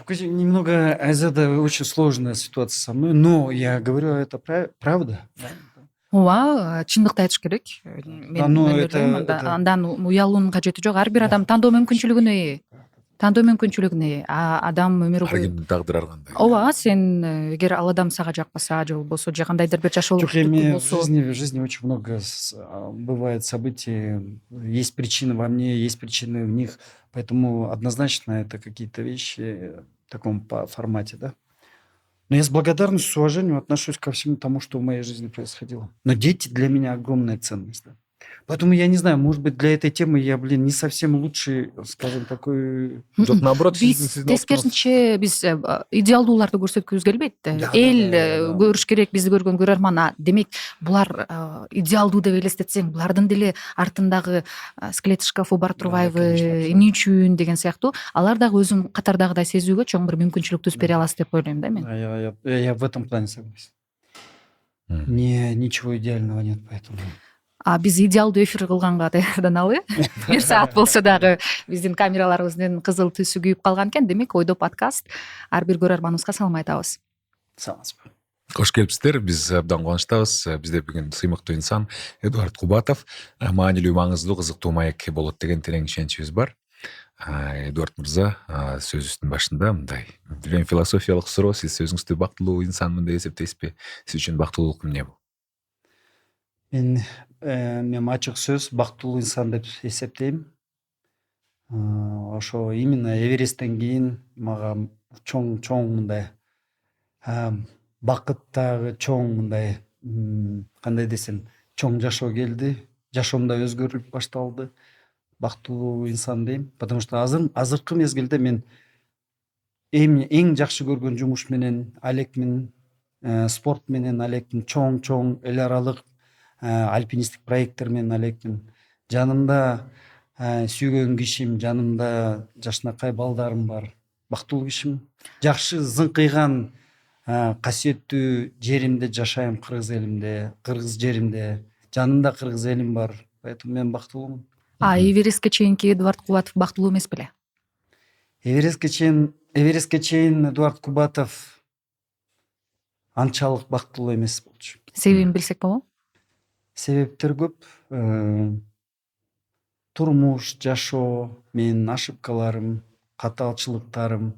Немного это очень сложная ситуация со мной, но я говорю, это правда. ооба, чындыкты айтыш керек. Да, Мен ну ойлойм это андан уялуунун кажети жок. Ар бир адам тандоо мүмкүнчүлүгүнө ээ. Адам өмүр ар бою кимдин тагдыры ар кандай. ооба, сен эгер ал адам сага жакпаса же болбосо же кандайдыр бир жашоолук түтүктүү в болсо, жизни очень много бывает событий, есть причины во мне, есть причины в них, поэтому однозначно это какие-то вещи в таком формате, да. Но я с благодарностью, с уважением отношусь ко всему тому, что в моей жизни происходило. Но дети для меня огромная ценность, да. Поэтому я не знаю, может быть, для этой темы я, не совсем лучший, скажем, такой... Жок, наоборот, биз тескерисинче биз идеалдууларды көрсөткүбүз келбейт. Да, Эл да. көрүш керек, бизди көргөн көрөрман. Демек булар идеалдуу деп элестетсең, булардын деле артындагы скелет шкафу бар турбайбы, конечно, эмне үчүн деген сыяктуу алар дагы өзүм катардагыдай сезүүгө чоң бир мүмкүнчүлүк түз бере алат деп ойлойм да мен. Я в этом плане согласен. Ничего идеального нет, поэтому... Биз идеалдуу эфир кылганга даярданалы. Бир саат болсо дагы биздин камераларыбыздын кызыл түсү күйүп калган экен. Демек ойдо подкаст ар бир көрөрманыбызга салам айтабыз. Саламатсызбы. Кош келипсиздер. Биз абдан кубанычтабыз. Бизде бүгүн сыймыктуу инсан Эдуард Кубатов маанилүү, маңыздуу, кызыктуу маек болот деген терең ишеничибиз бар. Эдуард мырза, сөзүбүздүн башында мындай билем философиялык суроо: сиз өзүңүздү бактылуу инсанмын деп эсептейсизби? Сиз үчүн бактылуулук эмне бул? Мен ачык сөз бактылуу инсан деп эсептейм. Ошо именно Эвересттен кийин мага чоң мындай бакыттагы чоң мындай кандай десем, чоң жашоо келди. Жашоом да өзгөрүп башталды. Бактылуу инсан дейм, потому что азыркы мезгилде мен эң жакшы көргөн жумуш менен алекмин, спорт менен алекмин, чоң эл аралык альпинисттик проекттер менен алекмин. Жанымда сүйгөн кишим, жанымда жашынакай балдарым бар. Бактылуу кишим, жакшы зыңкыйган касиеттүү жеримде жашайм, кыргыз элимде, кыргыз жеримде. Жанымда кыргыз элим бар. Поэтому мен бактылуумун. Эверестке чейинки Эдуард Кубатов бактылуу эмес беле? Эверестке чейин Эдуард Кубатов анчалык бактылуу эмес болчу. Себебин билсек болобу? Себептер көп. Турмуш, жашоо, менин ошибкаларым, катаалчылыктарым,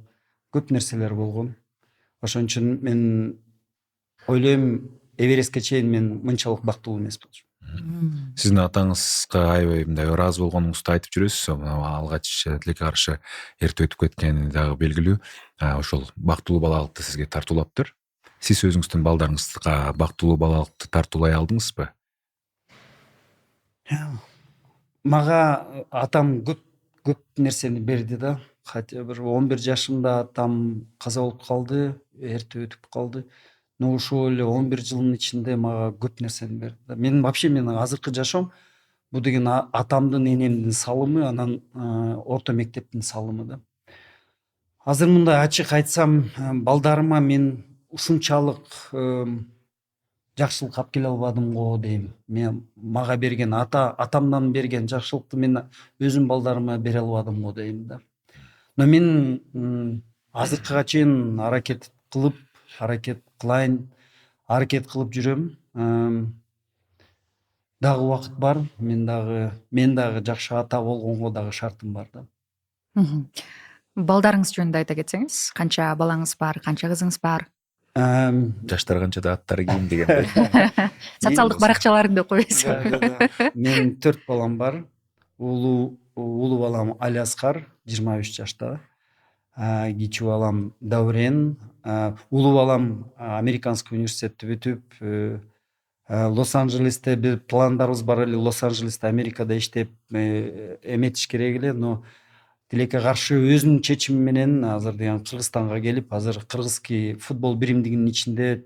көп нерселер болгон. Ошон үчүн мен ойлойм, Эверестке чейин мен мынчалык бактылуу эмес болчумун. Сиздин атаңызга аябай мындай ыраазы болгонуңузду айтып жүрөсүз. Алгач тилекке каршы эртеп өтүп кеткени дагы белгилүү. Ошол бактылуу балалыкты сизге тартуулаптыр. Сиз өзүңүздүн балдарыңызга бактылуу балалыкты тартуулай алдыңызбы? Мага атам көп нерсени берди да. Хотя бир 11 жашымда атам каза болуп калды, эртеп өтүп калды. Но ушул эле 11 жылдын ичинде мага көп нерсени берди да. Менин азыркы жашоом бул деген атамдын, энемдин салымы, анан орто мектептин салымы да. Азыр мындай ачык айтсам, балдарыма мен ушунчалык жакшылык алып келе албадым го дейм. Мен мага берген атамдан берген жакшылыкты мен өзүм балдарыма бере албадым го дейм да. Но мен азыркыга чейин аракет кылайын, аракет кылып жүрөм. Дагы убакыт бар. Мен дагы жакшы ата болгонго дагы шартым бар да. Балдарыңыз жөнүндө айта кетсеңиз, канча балаңыз бар, канча кызыңыз бар? Жаштар канча да аттары кийин дегендей. Социалдык баракчаларыңды койсо. Менин 4 балам бар. Улуу балам Алиаскар 23 жашта. Кичүү балам Даурен. Улуу балам Американский университетти бүтүп, Лос-Анджелесте бир пландарыбыз бар эле, Лос-Анджелесте, Америкада иштеп эметиш керек эле, но тилекке каршы өзүнүн чечими менен азыр деген Кыргызстанга келип, азыр кыргызский футбол биримдигинин ичинде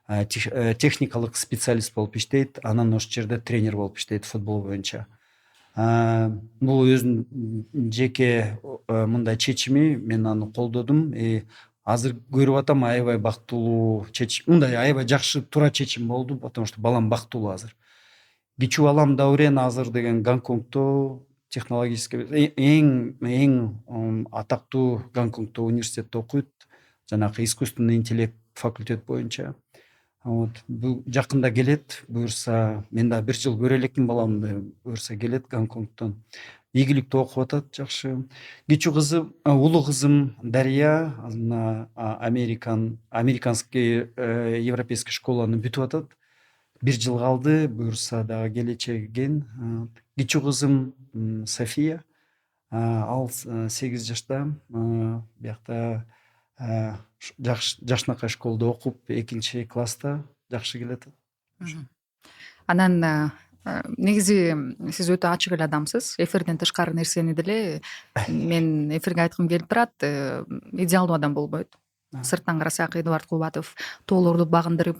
техникалык специалист болуп иштейт, анан ошол жерде тренер болуп иштейт футбол боюнча. Бул өзүнүн жеке мындай чечими, мен аны колдодум. Азыр көрүп атам, аябай бактылуу чечим, мындай аябай жакшы туура чечим болду, потому что балам бактылуу азыр. Кичүү балам Даурен азыр деген Гонконгдо технологический эң атактуу Гонконгдо университетте окуйт, жанагы искусственный интеллект факультет боюнча. Вот бул жакында келет, буюрса мен да 1 жыл көрө элекмин баламды, буюрса келет Гонконгдон. Ийгиликтүү окуп атат, жакшы. Кичүү кызым, улуу кызым Дарья, она американский европейский школаны бүтүп атат. 1 жыл калды, буюрса дагы келечеги экен. Кичүү кызым София, ал 8 жашта, биякта жакшынакай школдо окуп 2 класста, жакшы келатат. Анан негизи сиз өтө ачык эле адамсыз. Эфирден тышкары нерсени деле мен эфирге айткым келип турат. Идеалдуу адам болбойт. Сырттан карасак Эдуард Кубатов тоолорду багындырып,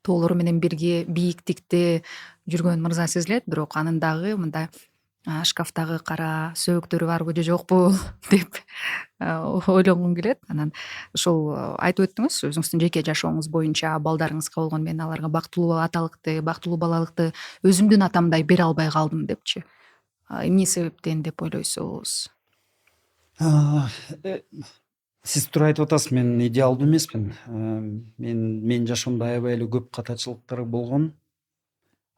тоолору менен бирге бийиктикте жүргөн мырза сезилет, бирок анын дагы мындай шкафтагы кара сөөктөрү барбы же жокпу деп ойлонгум келет. Анан ошол айтып өттүңүз өзүңүздүн жеке жашооңуз боюнча балдарыңызга болгон мен аларга бактылуу аталыкты, бактылуу балалыкты өзүмдүн атамдай бере албай калдым депчи. Эмне себептен деп ойлойсуз? Сиз туура айтып атасыз, мен идеалдуу эмесмин. Менин жашоомдо аябай эле көп катачылыктар болгон,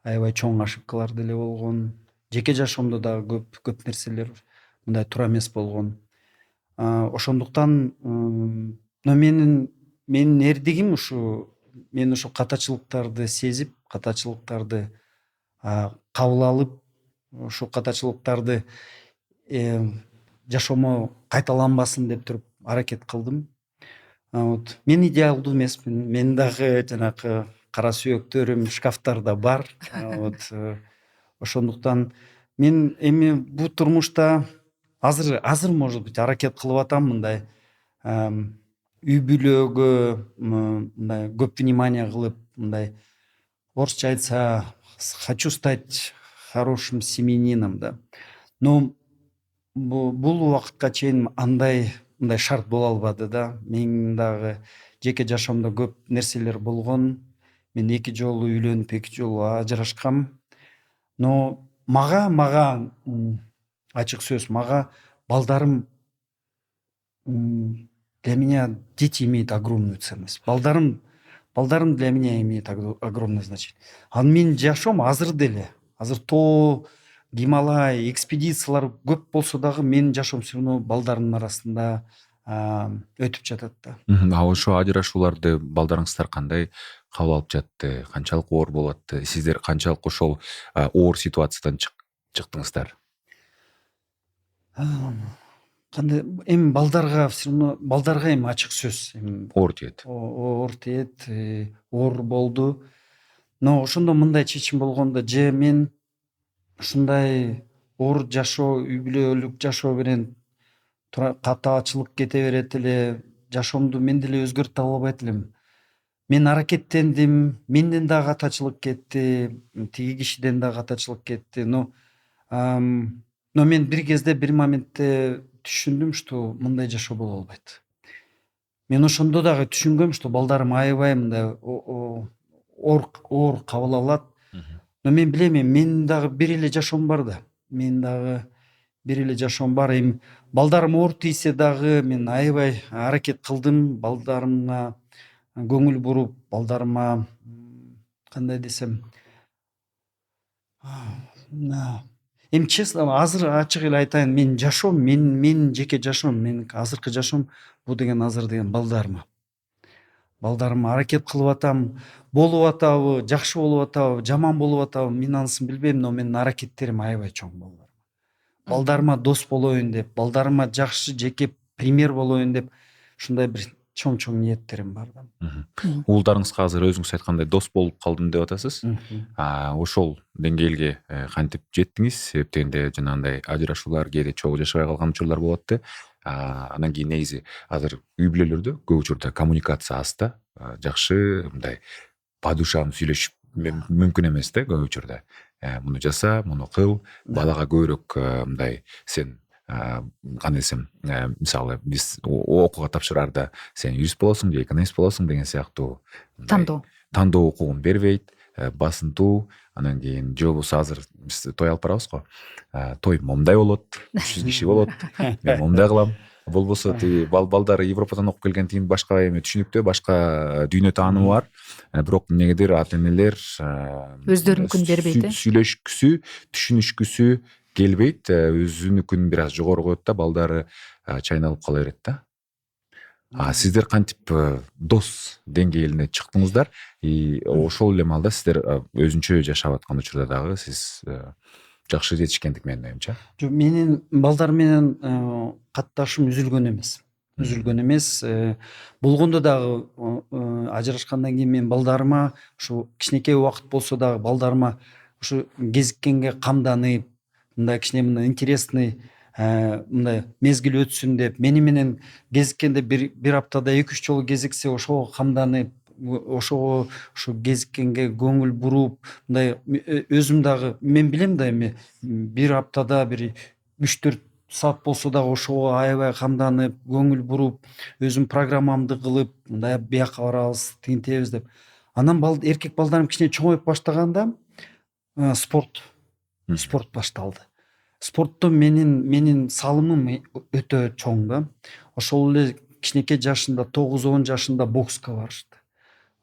аябай чоң ошибкалар деле болгон. Жеке жашоомдо дагы көп нерселер мындай туура эмес болгон. Ошондуктан менин эрдигим ушу, мен ошо катачылыктарды сезип, катачылыктарды кабыл алып, ошол катачылыктарды жашоомо кайталанбасын деп туруп аракет кылдым. Вот мен идеалдуу эмесмин. Мен дагы жанагы кара сөөктөрүм шкафтарда бар. Вот ошондуктан мен эми бул турмушта азыр может быть аракет кылып атам, мындай үй бүлөгө мындай көп внимание кылып, мындай орусча айтса хочу стать хорошим семьянином, да. Но бул убакытка чейин мындай шарт боло албады, да. Мен дагы жеке жашоомдо көп нерселер болгон. Мен 2 жолу үйлөнүп, 2 жолу ажырашкам. Но мага ачык сөз, мага балдарым для меня дети имеют огромную ценность. Балдарым для меня имеют огромное значение. Ал менин жашоом азыр деле, азыр тоо, Гималай, экспедициялар көп болсо дагы менин жашоом все равно балдарымдын арасында өтүп жатат да. Ошо ажырашууларды балдарыңыздар кандай кабыл алып жатты? Канчалык оор болуп атты? Сиздер канчалык ошол оор ситуациядан чыктыңыздар? Кандай эми балдарга все равно эми ачык сөз, эми Оор тиет. оор тиет, оор болду. Но ошондо мындай чечим болгондо, же мен ушундай оор жашоо, үй бүлөлүк жашоо менен катаачылык кете берет эле, жашоомду мен деле өзгөртө албайт элем. Мен аракеттендим, менден дагы катачылык кетти, тиги кишиден дагы катачылык кетти. Но мен бир кезде, бир моментте түшүндүм, что мындай жашоо боло албайт. Мен ошондо дагы түшүнгөм, что балдарым аябай мындай оор кабыл алат. Но мен билем, менин дагы бир эле жашоом бар да. Менин дагы бир эле жашоом бар. Эми балдарым оор тийсе дагы мен аябай аракет кылдым, балдарымга көңүл буруп, балдарыма кандай десем, эми честно, азыр ачык эле айтайын, менин жашоом, менин жеке жашоом, менин азыркы жашоом бул деген азыр деген балдарыма аракет кылып атам. Болуп атабы, жакшы болуп атабы, жаман болуп атабы, мен анысын билбейм, но менин аракеттерим аябай чоң балдарыма. Балдарыма дос болоюн деп, балдарыма жакшы жеке пример болоюн деп, ушундай бир чоң ниеттерим бар да. Уулдарыңызга азыр өзүңүз айткандай дос болуп калдым деп атасыз. Ошол деңгээлге кантип жеттиңиз? Себептегенде жанагындай ажырашуулар, кээде чогуу жашабай калган учурлар болот да. Анан кийин негизи азыр үй бүлөлөрдө көп учурда коммуникация аз да. Жакшы мындай по душам сүйлөшүп мүмкүн эмес да көп учурда. Муну жаса, муну кыл, балага көбүрөөк мындай сен кандай десем, мисалы биз окууга тапшыраарда сен юрист болосуң же экономист болосуң деген сыяктуу тандоо укугун бербейт. басынтуу, анан кийин же болбосо азыр биз той алып барабыз го. Той момундай болот, 300 киши болот. Мен момундай кылам. Болбосо тиги балдар Европадан окуп келген тиги башка эми түшүнүктүү, башка дүйнө таанымы бар. Бирок эмнегедир ата энелер Өздөрүнүкүн бербейт, сүйлөшкүсү, түшүнүшкүсү келбейт, өзүнүкүн бир аз жогору коет да, балдары чайналып кала берет да. Сиздер кантип дос деңгээлине чыктыңыздар? Ошол эле маалда сиздер өзүнчө жашап аткан учурда дагы сиз жакшы жетишкендик менин оюмча. Жок, менин балдар менен катташым үзүлгөн эмес. Болгондо дагы ажырашкандан кийин мен балдарыма ушу кичинекей убакыт болсо дагы балдарыма ушу кезиккенге камданып, мындай кичине мындай интересный мындай мезгил өтсүн деп, мени менен кезиккенде бир аптада 2-3 жолу кезиксе ошого камданып, ошого ушу кезиккенге көңүл буруп, мындай өзүм дагы мен билем да эми бир аптада бир 3-4 саат болсо дагы ошого аябай камданып, көңүл буруп, өзүм программамды кылып, мындай бияка барабыз, тигинтебиз деп. Анан эркек балдарым кичине чоңоюп баштаганда спорт башталды. Спортто менин салымым өтө чоң да. Ошол эле кичинекей жашында 9-10 жашында бокска барышты.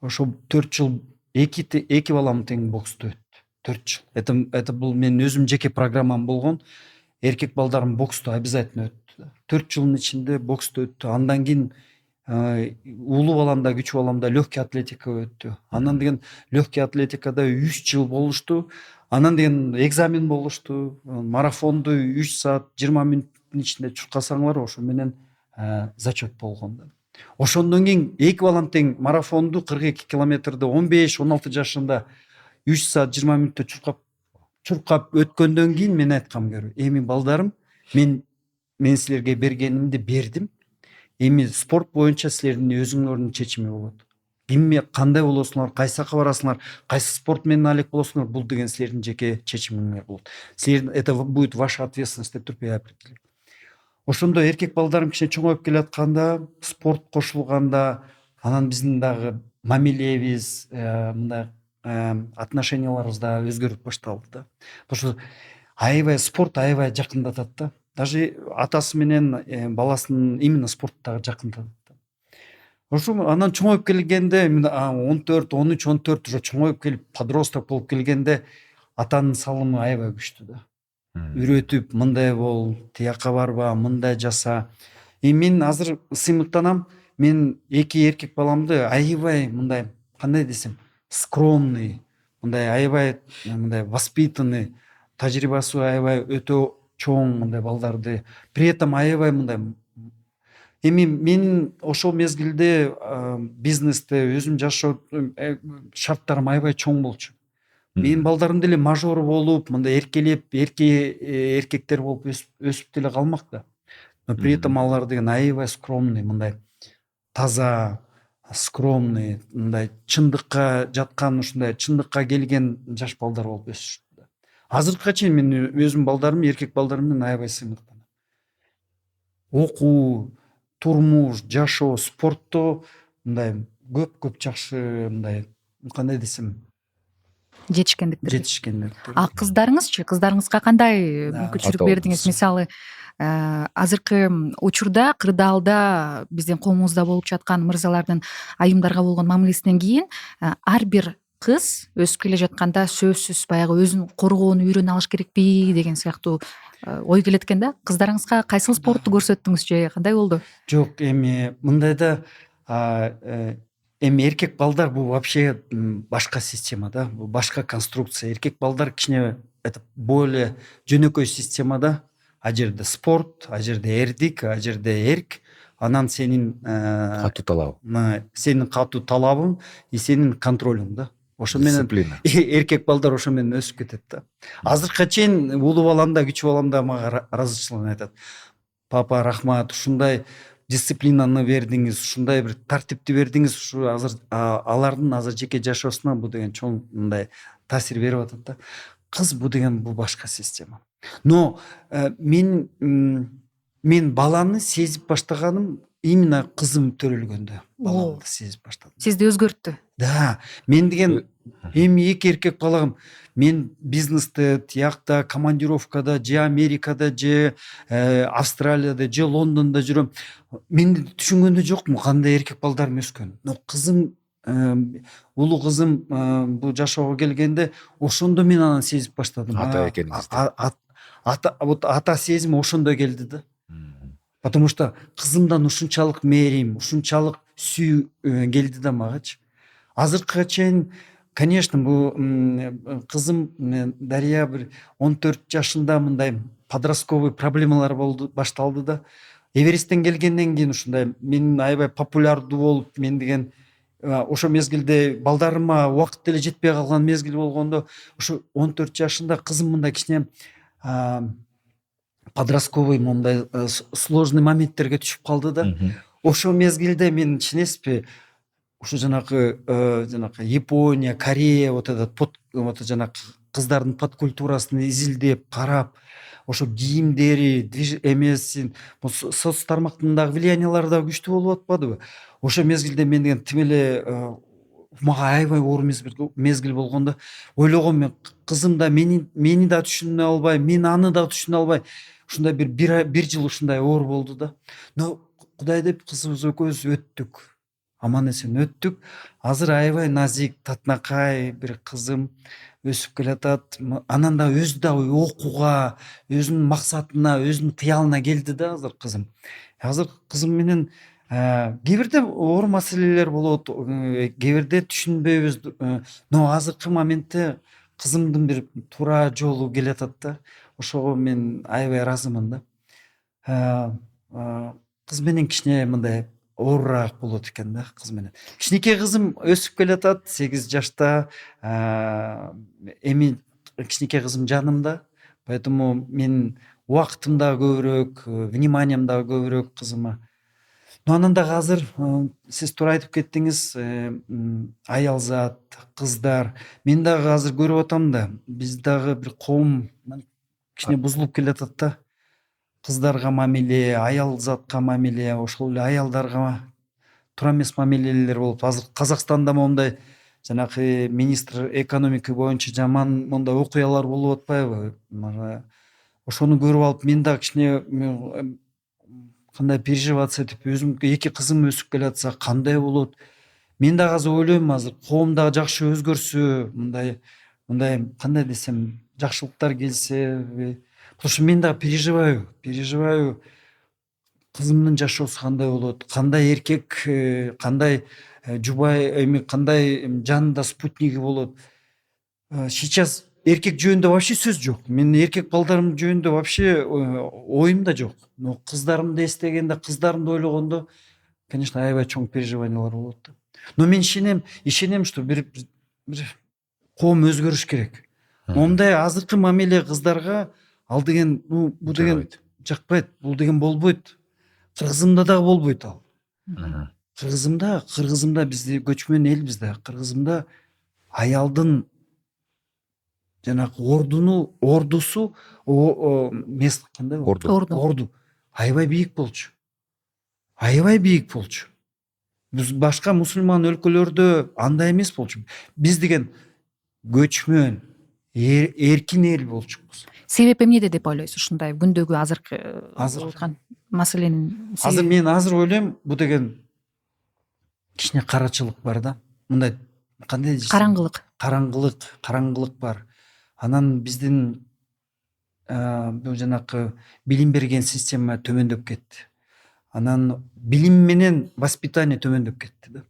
Ошо 4 жыл эки балам тең боксту өттү. 4 жыл. Это бул менин өзүм жеке программам болгон. Эркек балдарым боксту обязательно өттү. 4 жылдын ичинде боксту өттү. Андан кийин улуу баламда, кичүү баламда легкий атлетика өттү. Анан деген легкий атлетикада 3 жыл болушту. Анан деген экзамен болушту. Марафонду 3 саат 20 мүнөттүн ичинде чуркасаңар, ошо менен зачет болгон да. Ошондон кийин эки балам тең марафонду 42 километрди 15-16 жашында 3 саат 20 мүнөттө чуркап өткөндөн кийин мен айткам көрү. Эми балдарым, мен силерге бергенимди бердим. Эми спорт боюнча силердин өзүңөрдүн чечими болот. Кимге кандай болосуңар, кайсы жака барасыңар, кайсы спорт менен алек болосуңар, бул деген силердин жеке чечимиңер болот. Это будет ваша ответственность деп туруп определить. Ошондо эркек балдарым кичине чоңоюп келатканда, спорт кошулганда, анан биздин дагы мамилебиз, мындай отношенияларыбыз да өзгөрүп башталды да. Ошо аябай спорт аябай жакындатат да. Даже атасы менен баласын именно спорттагы жакындатат. Ошо анан чоңоюп келгенде 14, 13, 14 уже чоңоюп келип подросток болуп келгенде атанын салымы аябай күчтүү да. Үйрөтүп, мындай бол, тияка барба, мындай жаса. Мен азыр сыймыктанам, мен эки эркек баламды аябай мындай, кандай десем, скромный, мындай аябай мындай воспитанный, тажрыйбасы аябай өтө чоң мындай балдарды. При этом аябай мындай. Эми мен ошол мезгилде бизнесте өзүм жашоо шарттарым аябай чоң болчу. Менин балдарым деле мажор болуп, мындай эркелеп, эркектер болуп өсүп деле калмак да. Но при этом алар деген аябай скромный, мындай таза, скромный, мындай чындыкка жаткан, ушундай чындыкка келген жаш балдар болуп өсүшүптү. Азыркыга чейин мен өзүм балдарым, эркек балдарым менен аябай сыймыктанам. Окуу, турмуш, жашоо, спортто мындай көп жакшы мындай, кандай десем, жетишкендер. Кыздарыңызчы? Кыздарыңызга кандай мүмкүнчүлүк бердиңиз? Мисалы, азыркы учурда кырдаалда биздин коомубузда болуп жаткан мырзалардын айымдарга болгон мамилесинен кийин ар бир кыз өсүп келе жатканда сөзсүз баягы өзүн коргоону үйрөнө алыш керекпи деген сыяктуу ой келет экен да. Кыздарыңызга кайсыл спортту көрсөттүңүз же кандай болду? Жок, эми мындайда эми эркек балдар бул вообще башка система да, бул башка конструкция. Эркек балдар кичине это более жөнөкөй система да. А жерде спорт, а жерде эрдик, а жерде эрк, анан сенин катуу талабың. Сенин катуу талабың и сенин контролуң да. Ошо менен эркек балдар ошо менен өсүп кетет да. Азыркыга чейин улуу балам да, кичүү балам да мага ыраазычылыгын айтат. Папа, рахмат, ушундай дисциплинаны бердиңиз, ушундай бир тартипти бердиңиз, ушу азыр алардын азыр жеке жашоосуна бул деген чоң мындай таасир берип атат да. Кыз бул деген бул башка система. Но мен баланы сезип баштаганым именно кызым төрөлгөндө баламды сезип баштадым. Сизди өзгөрттү? Да, мен деген эми эки эркек балам мен бизнесте тиякта командировкада же Америкада же Австралияда же Лондондо жүрөм. Мен түшүнгөндө жокмун кандай эркек балдарым өскөн. Но кызым, улуу кызым бул жашоого келгенде ошондо мен анан сезип баштадым. Ата экениңизди. Вот ата сезими ошондо келди да. Потому что кызымдан ушунчалык мээрим, ушунчалык сүйүү келди да магачы. Азыркыга чейин, конечно, бул кызым Дария бир 14 жашында мындай подростковый проблемалар болду, башталды да. Эвересттен келгенден кийин ушундай мен аябай популярдуу болуп, мен деген ошо мезгилде балдарыма убакыт деле жетпей калган мезгил болгондо, ошо 14 жашында кызым мындай кичине подростковый мындай сложный моменттерге түшүп калды да. Ошо мезгилде мен чынеспи ушу жанакы Япония, Корея, вот жанакы кыздардын подкультурасын изилдеп карап, ошо кийимдери эмесин соц тармактарындагы влияниялары да күчтүү болуп атпадыбы? Ошо мезгилде мен деген тим эле мага аябай оор мезгил болгондо ойлогом, мен кызым да мени да түшүнө албай, мен аны да түшүнө албай, ушундай бир жыл ушундай оор болду да. Но Кудай деп кызыбыз экөөбүз өттүк. Аман эсен өттүк. Азыр аябай назик, татынакай бир кызым өсүп келатат. Анан да өзү да окууга, өзүнүн максатына, өзүнүн кыялына келди да азыр кызым. Азыр кызым менен кээ бирде оор маселелер болот, кээ бирде түшүнбөйбүз. Но азыркы моментте кызымдын бир туура жолу келатат да. Ошого мен аябай ыраазымын да. Кыз менен кичине мындай оорураак болот экен да, кыз менен. Кичинекей кызым өсүп келатат, 8 жашта. Эми кичинекей кызым жанымда, поэтому мен убактым да көбүрөөк, вниманием да көбүрөөк кызыма. Но анан дагы азыр сиз туура айтып кеттиңиз, аялзат, кыздар. Мен дагы азыр көрүп атам да, биз дагы бир коом кичине бузулуп келатат да. Кыздарга мамиле, аялзатка мамиле, ошол эле аялдарга туура эмес мамилелер болуп, азыр Казакстанда мондай жанакы министр экономика боюнча жаман мондай окуялар болуп атпайбы? Ошону көрүп алып, мен дагы кичине кандай переживация этип, өзүм эки кызым өсүп келатса кандай болот? Мен дагы азыр ойлойм, азыр коом дагы жакшы өзгөрсө, мындай кандай десем, жакшылыктар келсе, потому что мен дагы переживаю. Кызымдын жашоосу кандай болот? Кандай эркек, кандай жубай, эми кандай жанында спутниги болот? Сейчас эркек жөнүндө вообще сөз жок. Мен эркек балдарым жөнүндө вообще оюмда жок. Но кыздарымды эстегенде, кыздарымды ойлогондо, конечно, аябай чоң переживаниялар болот да. Но мен ишенем, что бир коом өзгөрүш керек. Мондай азыркы мамиле кыздарга ал деген, бул деген жакпайт, бул деген болбойт. Кыргызымда дагы болбойт ал. Кыргызымда бизде көчмөн элбиз да. Кыргызымда аялдын жанакы ордусу место кандай болот? Орду. Аябай бийик болчу. Биз башка мусулман өлкөлөрдө андай эмес болчу. Биз деген көчмөн, эркин эл болчубуз. Себеп эмнеде деп ойлойсуз ушундай күндөгү азыркы болгон маселенин? Азыр мен ойлойм, бул деген кичине карачылык бар да. Мындай кандай десем? Караңгылык бар. Анан биздин бул жанакы билим берген система төмөндөп кетти. Анан билим менен воспитание төмөндөп кетти да.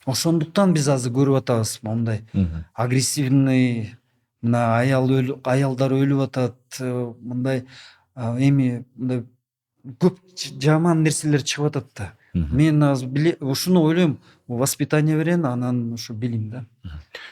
Ошондуктан биз азыр көрүп атабыз, мондай агрессивный, мына аялдар өлүп атат, мындай эми мындай көп жаман нерселер чыгып атат да. Мен азыр ушуну ойлойм, воспитание берен, анан ушу билим да.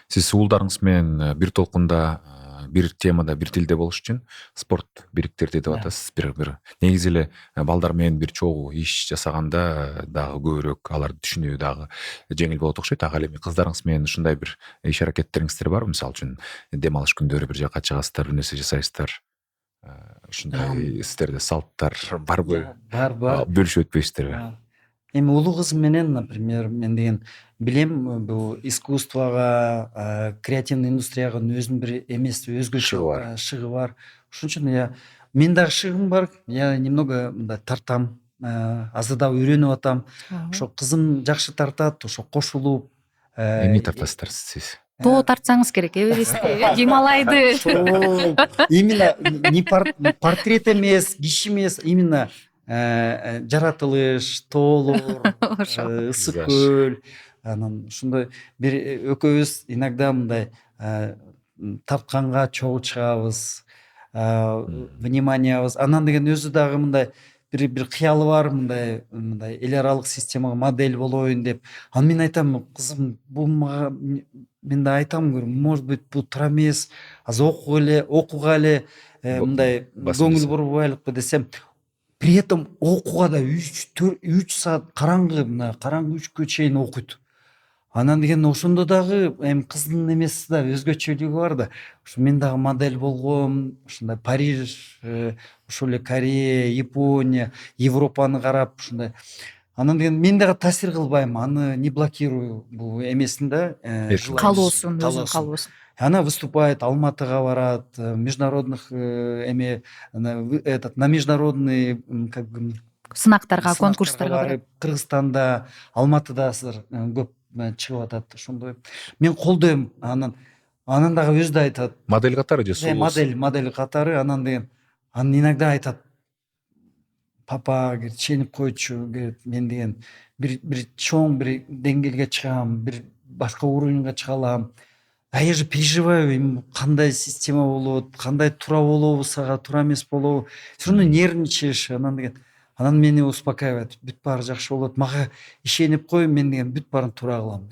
Сиз уулдарыңыз менен бир толкунда, бир темада, бир тилде болуш үчүн спорт бириктирди деп атасыз. Бир негизи эле балдар менен бир чогуу иш жасаганда дагы көбүрөөк аларды түшүнүү дагы жеңил болот окшойт. Ага эле кыздарыңыз менен ушундай бир иш аракеттериңиздер барбы? Мисалы үчүн дем алыш күндөрү бир жака чыгасыздар, бир нерсе жасайсыздар. Ушундай сиздерде салттар барбы? Бар. Бөлүшүп өтпөйсүздарбы? эми улуу кызым менен, например, мен деген билем, бул искусствого, креативный индустрияга өзүнүн бир эмеси, өзгөчө Шыгы бар. шыгы бар. Ошон үчүн я мен дагы шыгым бар. Я немного мындай тартам, азыр дагы үйрөнүп атам. Ошо кызым жакшы тартат, ошо кошулуп, Эмне тартасыздар сиз? тоо тартсаңыз керек, Эверестти, Гималайды. Именно не портрет эмес, киши эмес, именно жаратылыш, тоолор, Ошо. ысык Пейзаж. көл, анан ушундай бир экөөбүз иногда мындай тапканга чогуу чыгабыз, вниманиябыз. Анан деген өзү дагы мындай бир кыялы бар, мындай эл аралык системага модель болоюн деп. Анан мен айтам, кызым, бул мага, мен да айтам, может быть, бул туура эмес, азыр окуга эле мындай басым көңүл десем. бурбайлыкпы десем, при этом окууга да 3 саат караңгы, мына караңгы 3кө чейин окуйт. Анан деген ошондо дагы эми кыздын эмеси да өзгөчөлүгү бар да. Ошо мен дагы модель болгом, ушундай Париж, ошол эле Корея, Япония, Европаны карап ушундай. Анан деген мен дагы таасир кылбайм, аны не блокирую бул эмесин да, Каалоосун, өзүнүн каалоосун. Она выступает, Алматыга барат, международных эме на международный как бы Сынактарга, конкурстарга барып. Кыргызстанда, Алматыда азыр көп чыгып атат. Ошондой мен колдойм. Анан дагы өзү да айтат. Модель катары же сулуус? Модель катары. Анан деген иногда айтат, папа, говорит, ченип койчу, говорит, мен деген бир чоң бир деңгээлге чыгам, бир башка уровеньга чыга алам. А я же переживаю, эми кандай система болот, кандай туура болобу, сага туура эмес болобу. Всё равно нервничаешь. Анан мени успокаивает. Бүт баары жакшы болот. Мага ишенип кой, мен деген бүт баарын туура кылам.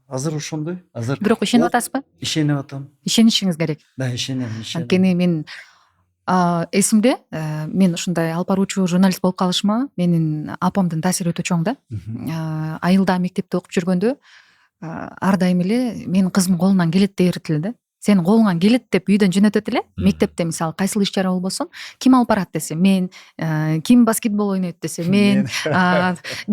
Азыр ошондой. Азыр Бирок ишенип атасызбы? ишенип атам. Ишенишиңиз керек. Да, ишенем. Анткени мен эсимде, мен ушундай алып баруучу журналист болуп калышыма менин апамдын таасири өтө чоң да. Айылда мектепте окуп жүргөндө ар дайым эле менин кызым колунан келет дээрди эле да. Сенин колуңан келет деп үйдөн жөнөтөт эле. Мектепте мисалы кайсыл иш чара болбосун, ким алып барат десе мен, ким баскетбол ойнойт десе мен,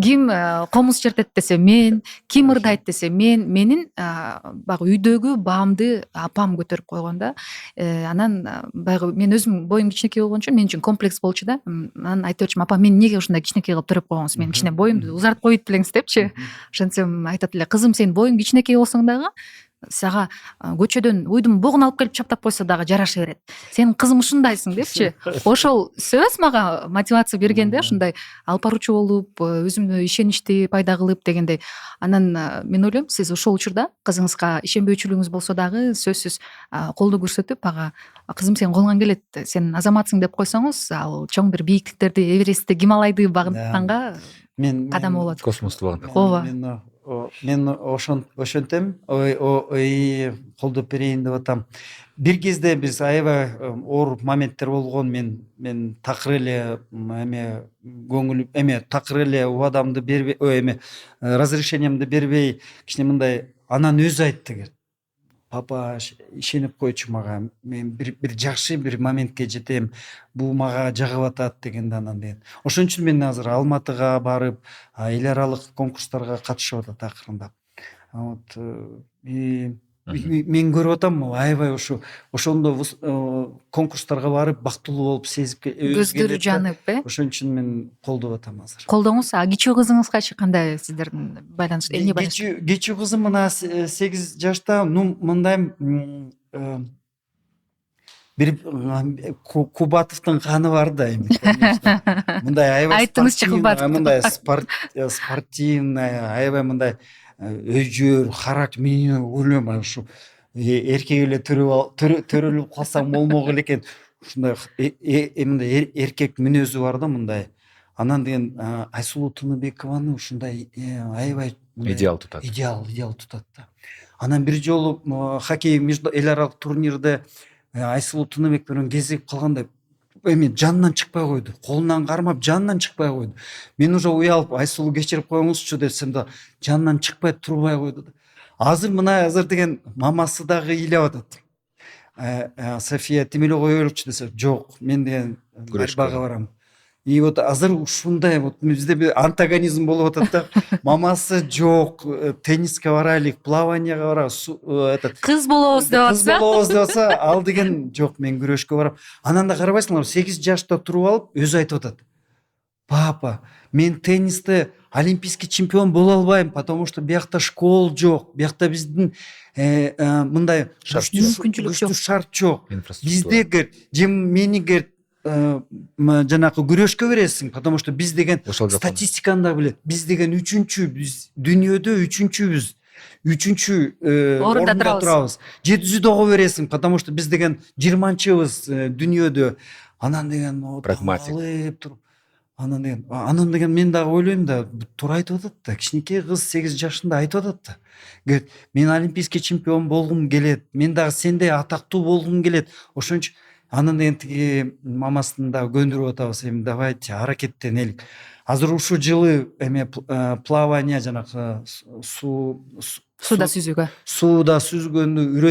ким комуз чертет десе мен, ким ырдайт десе менин баягы үйдөгү баамды апам көтөрүп койгон да. Анан баягы мен өзүм боюм кичинекей болгон үчүн мен үчүн комплекс болчу да. Анан айтып жүрчүмүн, апа, мен эмнеге ушундай кичинекей кылып төрөп койгонсуз, менин кичине боюмду узартып коюп элеңиз депчи. Ошентсем айтат эле, кызым, сен боюң кичинекей болсоң дагы сага көчөдөн уйдун богун алып келип чаптап койсо дагы жараша берет. Сенин кызым ушундайсың депчи. Ошол сөз мага мотивация берген да, ушундай алып баруучу болуп, өзүмө ишеничти пайда кылып дегендей. Анан мен ойлойм, сиз ошол учурда кызыңызга ишенбөөчүлүгүңүз болсо дагы сөзсүз колдоо көрсөтүп, ага, кызым, сен колуңан келет, сен азаматсың деп койсоңуз, ал чоң бир бийиктиктерди, Эверестти, Гималайды багынтканга кадам болот. Космосту багынтат. Ооба. Мен ошентем, колдоп берейин деп атам. Бир кезде биз аябай оор моменттер болгон. Мен такыр эле көңүл такыр эле убадамды бербей, разрешениемди бербей, кичине мындай. Анан өзү айтты, папа, ишенип койчу мага, мен бир жакшы бир моментке жетем, бул мага жагып атат дегенде. Анан деген ошон үчүн мен азыр Алматыга барып, эл аралык конкурстарга катышып атат акырындап. Вот мен көрүп атам, аябай ошондо конкурстарга барып бактылуу болуп сезип Көздөрү жанып, ошон үчүн мен колдоп атам азыр. Колдоңуз. Кичүү кызыңызгачы кандай сиздердин байланыш, эмне байланыш? Кичүү кызым мына 8 жашта. Мындай бир Кубатовдун каны бар да эми. Мындай аябай Айттыңызчы, Кубатов. Мындай спортивный, аябай мындай өжөр, характер. Мен ойлойм, ушу эркек эле төрөлүп калсам болмок эле экен. Ушундай мындай эркек мүнөзү бар да мындай. Анан деген Айсулуу Тыныбекованы ушундай аябай Идеал тутат. Идеал тутат да. Анан бир жолу хоккей эл аралык турнирде Айсулуу Тыныбек менен кезигип калганда эми жанынан чыкпай койду. Колунан кармап жанынан чыкпай койду. Мен уже уялып, Айсулуу кечирип коюңузчу десем да жанынан чыкпай турбай койду. Азыр деген мамасы дагы ыйлап атат. София, тим эле кое берчү десе, жок, мен деген борьбага барам. И вот азыр ушундай вот бизде бир антагонизм болуп атат да. Мамасы жок, тенниске барайлык, плаванияга барабыз, этот кыз болобуз деп кыз атса. болобуз деп атса, ал деген жок, мен күрөшкө барам. Анан да карабайсыңар, 8 жашта туруп алып өзү айтып атат. Папа, мен теннисте олимпийский чемпион боло албайм, потому что биякта школ жок, биякта биздин мындай Шарт Мүмкүнчүлүк жок. күчтүү шарт жок. Инфраструктура. Бизде же мени жанакы күрөшкө бересиң, потому что биз деген Ошол жактан. статистиканы да билет. Биз деген үчүнчү, биз дүйнөдө үчүнчүбүз. Үчүнчү Орунда орунда турабыз. турабыз. Жетизүдөгө бересиң, потому что биз деген 20-чыбыз дүйнөдө. Анан деген Прагматик. алып туруп. Анан деген мен дагы ойлойм да, туура айтып атат да. Кичинекей кыз 8 жашында айтып атат да. Говорит, мен олимпийский чемпион болгум келет. Мен дагы сендей атактуу болгум келет. Ошон үчүн анан деген тиги мамасын да көндүрүп атабыз. Эми давайте аракеттенелик. Азыр ушул жылы плавание жанагы Сууда сүзүүгө. сууда сүзгөндү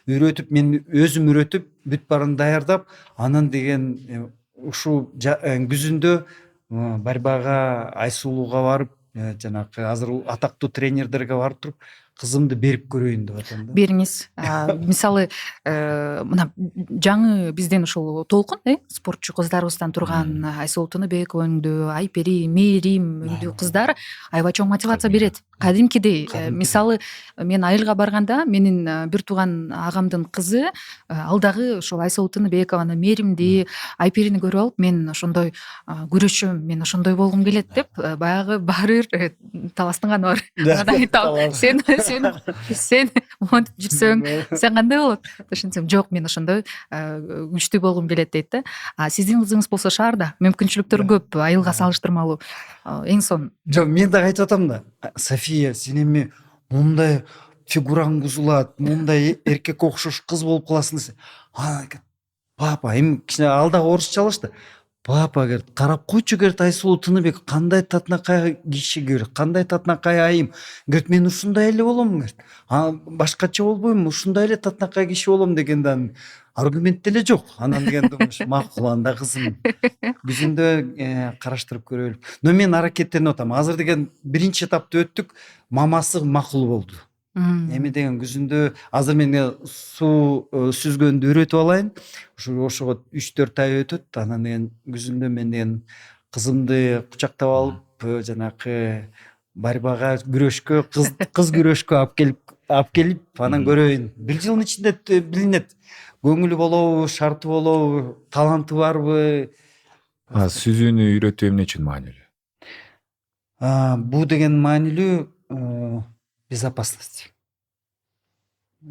үйрөтүп мен өзүм үйрөтүп бүт баарын даярдап, анан деген ушул күзүндө борьбага, Айсулууга барып, жанагы азыр атактуу тренердерге барып туруп кызымды берип көрөйүн деп атам да. Бериңиз. Мисалы мына жаңы бизден ушул толкун спортчу кыздарыбыздан турган Айсулуу Тыныбековаңдүү, Айпери, Мээрим өңдүү кыздар аябай чоң мотивация берет. Кадимкидей. Мисалы мен айылга барганда менин бир тууган агамдын кызы ал дагы ошол Айсулуу Тыныбекованы, Мээримди, Айперини көрүп алып, мен ошондой күрөшөм, мен ошондой болгум келет деп баягы баары бир таластынганы бар. Анан айтам, сен монтип жүрсөң сен кандай болот? Ошентсем, жок, мен ошондой күчтүү болгум келет дейт да. Сиздин кызыңыз болсо шаарда, мүмкүнчүлүктөр көп, айылга салыштырмалуу. Эң сонун. Жок, мен дагы айтып атам да. София, сен эми мындай фигураң бузулат, мындай эркек окшош кыз болуп каласың десе. Папа, эми кичине ал дагы орусчалаш да. Папа, говорит, карап койчу, говорит, Айсулуу Тыныбек кандай татынакай киши, говорит, кандай татынакай айым. Говорит, мен ушундай эле болом, говорит. Башкача болбойм, ушундай эле татынакай киши болом деген да аргумент деле жок. Анан деген макул, анда кызым күзүндө караштырып көрөлү. Но мен аракеттенип атам. Азыр деген биринчи этапты өттүк, мамасы макул болду. Эми деген күзүндө азыр мен суу сүзгөндү үйрөтүп алайын. Ошого 3-4 ай өтөт. Анан деген күзүндө мен деген кызымды кучактап алып, жанакы борьбага, күрөшкө, кыз күрөшкө алып келип, анан көрөйүн. Бир жылдын ичинде билинет. Көңүлү болобу, шарты болобу, таланты барбы? Сүзүүнү үйрөтүү эмне үчүн маанилүү? Бул деген маанилүү безопасность.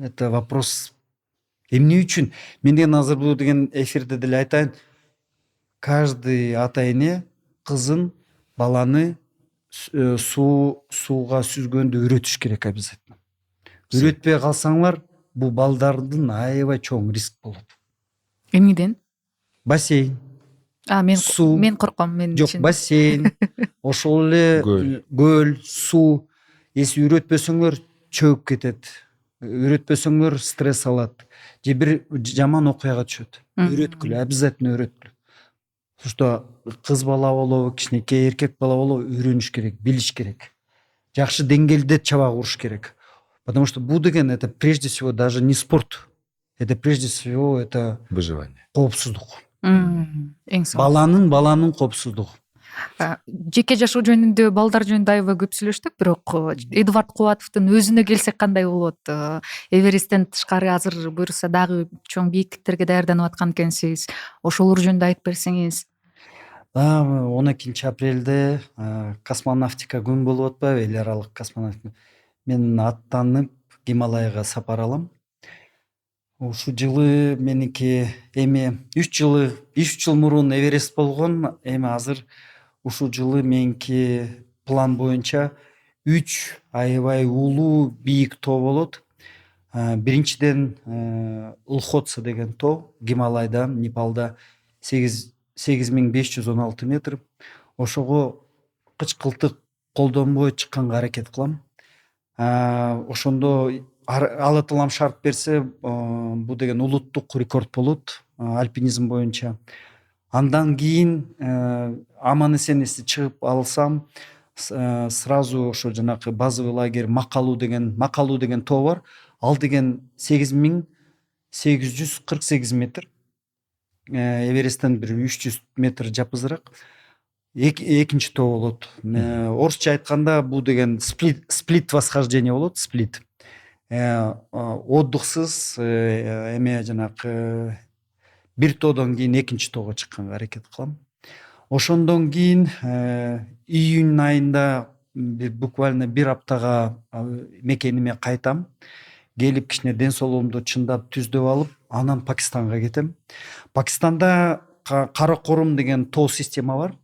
Это вопрос эмне үчүн? Мен деген азыр бул деген эфирде деле айтайын. Каждый ата эне кызын, баланы сууга сүзгөндү үйрөтүш керек обязательно. Үйрөтпөй калсаңар, бул балдардын аябай чоң риск болот. Эмнеден? Бассейн. Суу. Мен корком, мен Жок, бассейн, ошол эле көл, суу. Эси үйрөтпөсөңөр чөгүп кетет. Үйрөтпөсөңөр стресс алат. Же бир жаман окуяга түшөт. Үйрөткүлө, обязательно үйрөткүлө. Что кыз бала болобу, кичинекей эркек бала болобу, үйрөнүш керек, билиш керек. Жакшы деңгээлде чаба куруш керек. Потому что бул деген это прежде всего даже не спорт. Это прежде всего это Выживание. коопсуздук. Эң сонун. Баланын коопсуздугу. Жеке жашоо жөнүндө, балдар жөнүндө аябай көп сүйлөштүк, бирок Эдуард Кубатовдун өзүнө келсек кандай болот? Эвересттен тышкары азыр буюрса дагы чоң бийиктиктерге даярданып аткан экенсиз. Ошолор жөнүндө айтып берсеңиз. 12 апрелде космонавтика күн болуп атпайбы, эл аралык космонавтика. Мен аттанып Гималайга сапар алам. Ушул жылы меники эми 3 жыл мурун Эверест болгон, эми азыр ушул жылы меники план боюнча 3 аябай улуу бийик тоо болот. Биринчиден Лхотса деген тоо, Гималайда, Непалда 8516 метр. Ошого кычкылтык колдонбой чыкканга аракет кылам. Ошондо Алла таалам шарт берсе, бул деген улуттук рекорд болот альпинизм боюнча. Андан кийин аман эсен чыгып алсам, сразу ошо жанакы базовый лагерь Макалуу деген тоо бар. Ал деген 8848 метр. Эвересттен бир 300 метр жапызыраак. Экинчи тоо болот. Орусча айтканда бул деген сплит восхождение болот, сплит. Отдыхсыз эме жанакы бир тоодон кийин экинчи тоого чыкканга аракет кылам. Ошондон кийин июнь айында буквально бир аптага мекениме кайтам. Келип кичине ден соолугумду чындап түздөп алып, анан Пакистанга кетем. Пакистанда Каракорум деген тоо система бар.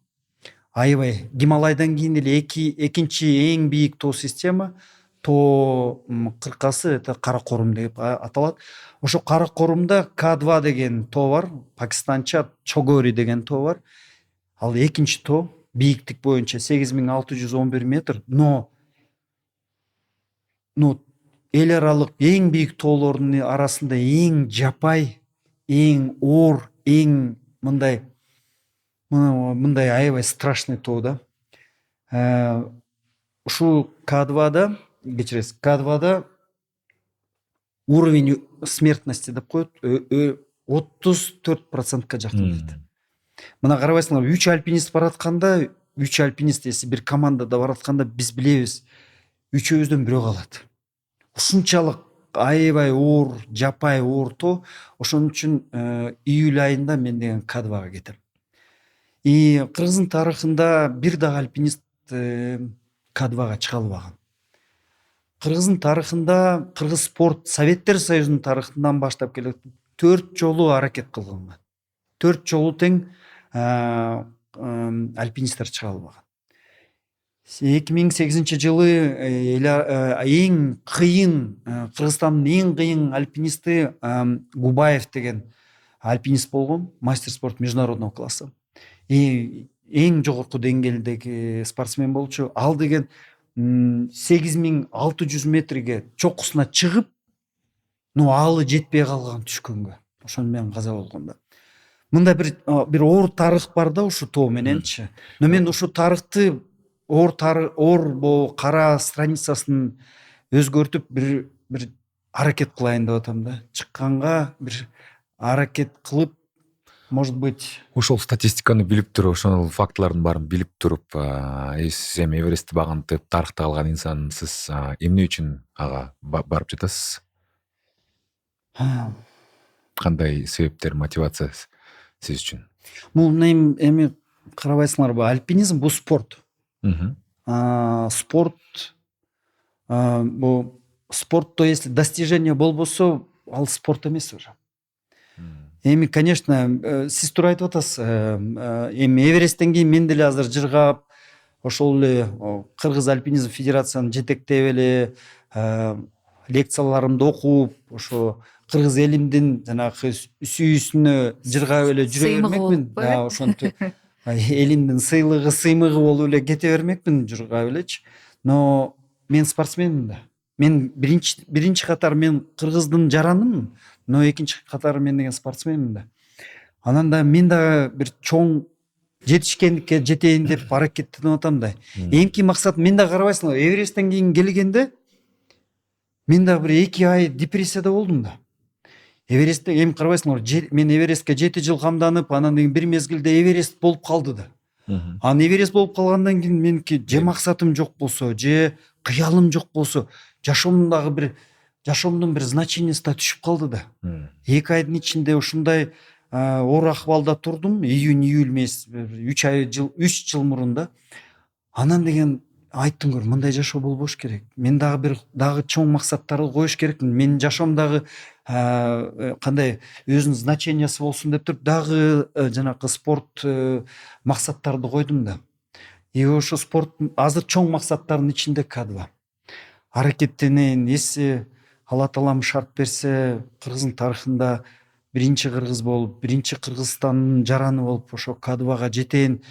Аябай Гималайдан кийин эле экинчи эң бийик тоо система, тоо кыркасы это Каракорум деп аталат. Ошо Каракорумда К2 деген тоо бар, пакистанча Чогори деген тоо бар. Ал экинчи тоо, бийиктик боюнча 8611 метр, но эл аралык эң бийик тоолордун арасында эң жапай, эң оор, эң мындай аябай страшный тоо да. Ушул К2да, кечиресиз, К2да уровень смертности деп коет 34%ка жакындайт. Мына карабайсыңар, 3 альпинист баратканда, 3 альпинист эси бир командада баратканда биз билебиз, үчөөбүздөн бирөө калат. Ушунчалык аябай оор, жапай оор тоо. Ошон үчүн июль айында мен деген К2га кетем. Кыргыздын тарыхында бир дагы альпинист К2га чыга албаган. Кыргыздын тарыхында, Кыргыз спорт Советтер Союзунун тарыхынан баштап келет 4 жолу аракет кылган. 4 жолу тең альпинисттер чыга албаган. 2008-жылы эң кыйын, Кыргызстандын эң кыйын альпинисти Губаев деген альпинист болгон, мастер спорт международного класса. Эң жогорку деңгээлдеги спортсмен болчу. Ал деген 8600 метрге чокусуна чыгып, алы жетпей калган түшкөнгө. Ошону менен каза болгондо. Мында бир оор тарых бар да ушу тоо мененчи. Но мен ушу тарыхты оор кара страницасын өзгөртүп бир аракет кылайын деп атам да. Чыкканга бир аракет кылып, может быть, ошол статистиканы билип туруп, ошол фактылардын баарын билип туруп, сиз эми Эверестти багынтып тарыхта калган инсансыз, эмне үчүн ага барып жатасыз? Кандай себептер, мотивация сиз үчүн? Бул эми карабайсыңарбы, альпинизм бул спорт. Спортто если достижение болбосо, ал спорт эмес уже. Эми, конечно, сиз туура айтып атасыз. Эми Эвересттен кийин мен деле азыр жыргап, ошол эле Кыргыз альпинизм федерацияны жетектеп эле лекцияларымды окуп, ошо кыргыз элимдин жанагы сүйүүсүнө жыргап эле жүрө бермекмин. Ошентип элимдин сыймыгы болуп эле кете бермекмин, жыргап элечи. Но мен спортсменмин да. Мен биринчи катар мен кыргыздын жаранымын, но экинчи катары мен деген спортсменмин да. Анан да мен дагы бир чоң жетишкендикке жетейин деп аракеттенип атам да. Эмки максат, мен да карабайсыңар, Эвересттен кийин келгенде мен дагы бир 2 ай депрессияда болдум да. Эверестте эми карабайсыңар, мен Эверестке 7 жыл камданып, анан бир мезгилде Эверест болуп калды да. Анан Эверест болуп калгандан кийин меники же максатым жок болсо, же кыялым жок болсо, жашоомдун бир значениясы да түшүп калды да. 2 айдын ичинде ушундай оор акыбалда турдум. Июнь месяц, 3 жыл мурун да. Анан деген айттым, көр, мындай жашоо болбош керек. Мен дагы чоң максаттарды коюш керекмин. Менин жашоом дагы кандай өзүнүн значениясы болсун деп туруп, дагы жанагы спорт максаттарды койдум да. Ошо спорт азыр чоң максаттардын ичинде К2. Аракеттенейин, эси Алла таалам шарт берсе, Кыргыздын тарыхында биринчи кыргыз болуп, биринчи Кыргызстандын жараны болуп, ошо К2га жетейин,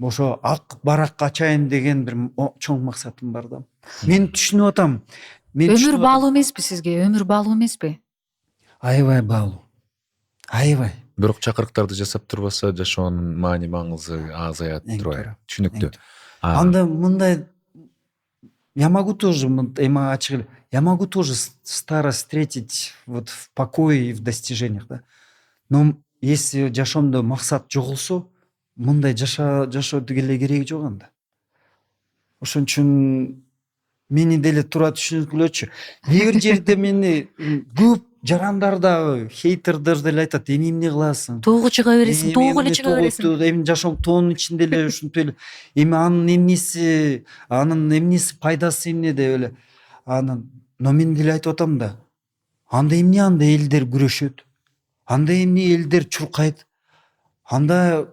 ошо ак барак ачайын деген бир чоң максатым бар да. Мен түшүнүп атам. Өмүр баалуу эмеспи сизге? Өмүр баалуу эмеспи? Аябай баалуу. Аябай. бирок чакырыктарды жасап турбаса жашоонун маани маңызы азаят Эң турбайбы? туура. Түшүнүктүү. Анда мындай я могу тоже эми ачык эле я могу тоже старость встретить вот в покое и в достижениях, да. Но если жашоомдо максат жоголсо, мындай жашоодо эле кереги жок анда. Ошон үчүн мени деле туура түшүнүкүлөчү. Кээ бир жерде мени көп жарандар дагы хейтердер деле айтат, эми эмне кыласың? тоого чыга бересиң, тоого эле чыга бересиң. Эми жашоом тоонун ичинде эле ушинтип эле. Эми анын эмнеси пайдасы эмне деп эле. Но мен деле айтып атам да. Анда эмне анда элдер күрөшөт? Анда эмне элдер чуркайт? Анда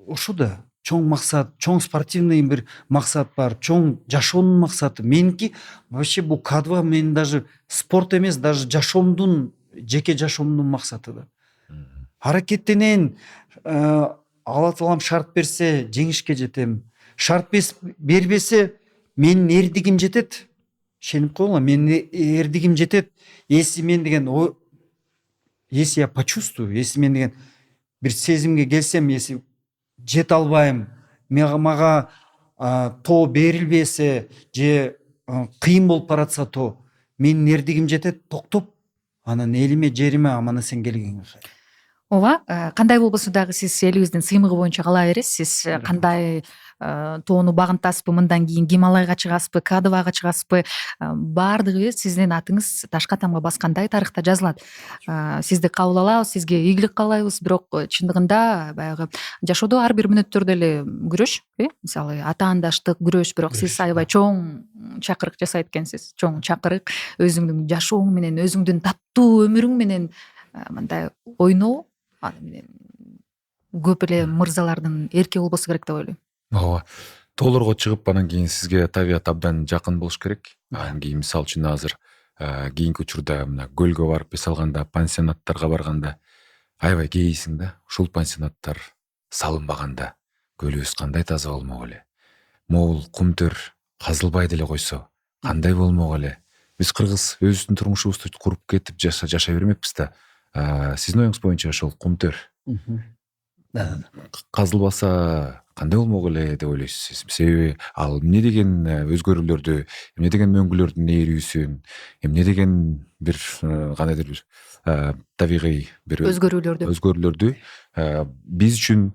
ошо да чоң максат, чоң спортивный бир максат бар, чоң жашоонун максаты. Меники вообще бул К2 менин даже спорт эмес, даже жеке жашоомдун максаты да. Аракеттенейин, Алла таалам шарт берсе жеңишке жетем. Шарт бербесе менин эрдигим жетет. Ишенип койгула, менин эрдигим жетет. Если мен деген если я почувствую, если мен деген бир сезимге келсем, если жете албайм, мага тоо берилбесе же кыйын болуп баратса тоо, менин эрдигим жетет, токтоп анан элиме жериме аман эсен келгенге кайра. Ооба, кандай болбосо дагы сиз элибиздин сыймыгы боюнча кала бересиз. Сиз кандай тоону багынтасызбы, мындан кийин Гималайга чыгасызбы, К2га чыгасызбы, баардыгы сиздин атыңыз ташка тамга баскандай тарыхта жазылат. Сизди кабыл алабыз, сизге ийгилик каалайбыз, бирок чындыгында баягы жашоодо ар бир мүнөттөрдө эле күрөш, мисалы атаандаштык күрөш, бирок сиз аябай чоң чакырык жасайт экенсиз. Чоң чакырык өзүңдүн жашооң менен, өзүңдүн таттуу өмүрүң менен мындай ойноо, аны менен көп эле мырзалардын эрки болбосо керек деп ойлойм. Ооба. Тоолорго чыгып анан кийин сизге табият абдан жакын болуш керек. Анан кийин мисалы үчүн азыр кийинки учурда мына көлгө барып эс алганда, пансионаттарга барганда аябай кейисиң да. Ушул пансионаттар салынбаганда көлүбүз кандай таза болмок эле. Могул кумтөр казылбай деле койсо кандай болмок эле. Биз кыргыз өзүбүздүн турмушубузду куруп кетип жашай бермекпиз да. Сиздин оюңуз боюнча ошол кумтөр казылбаса кандай болмок эле деп ойлойсуз? Себеби ал эмне деген өзгөрүүлөрдү, эмне деген мөңгүлөрдүн ээрүүсүн, эмне деген бир кандайдыр бир табигый бир өзгөрүүлөрдү биз үчүн,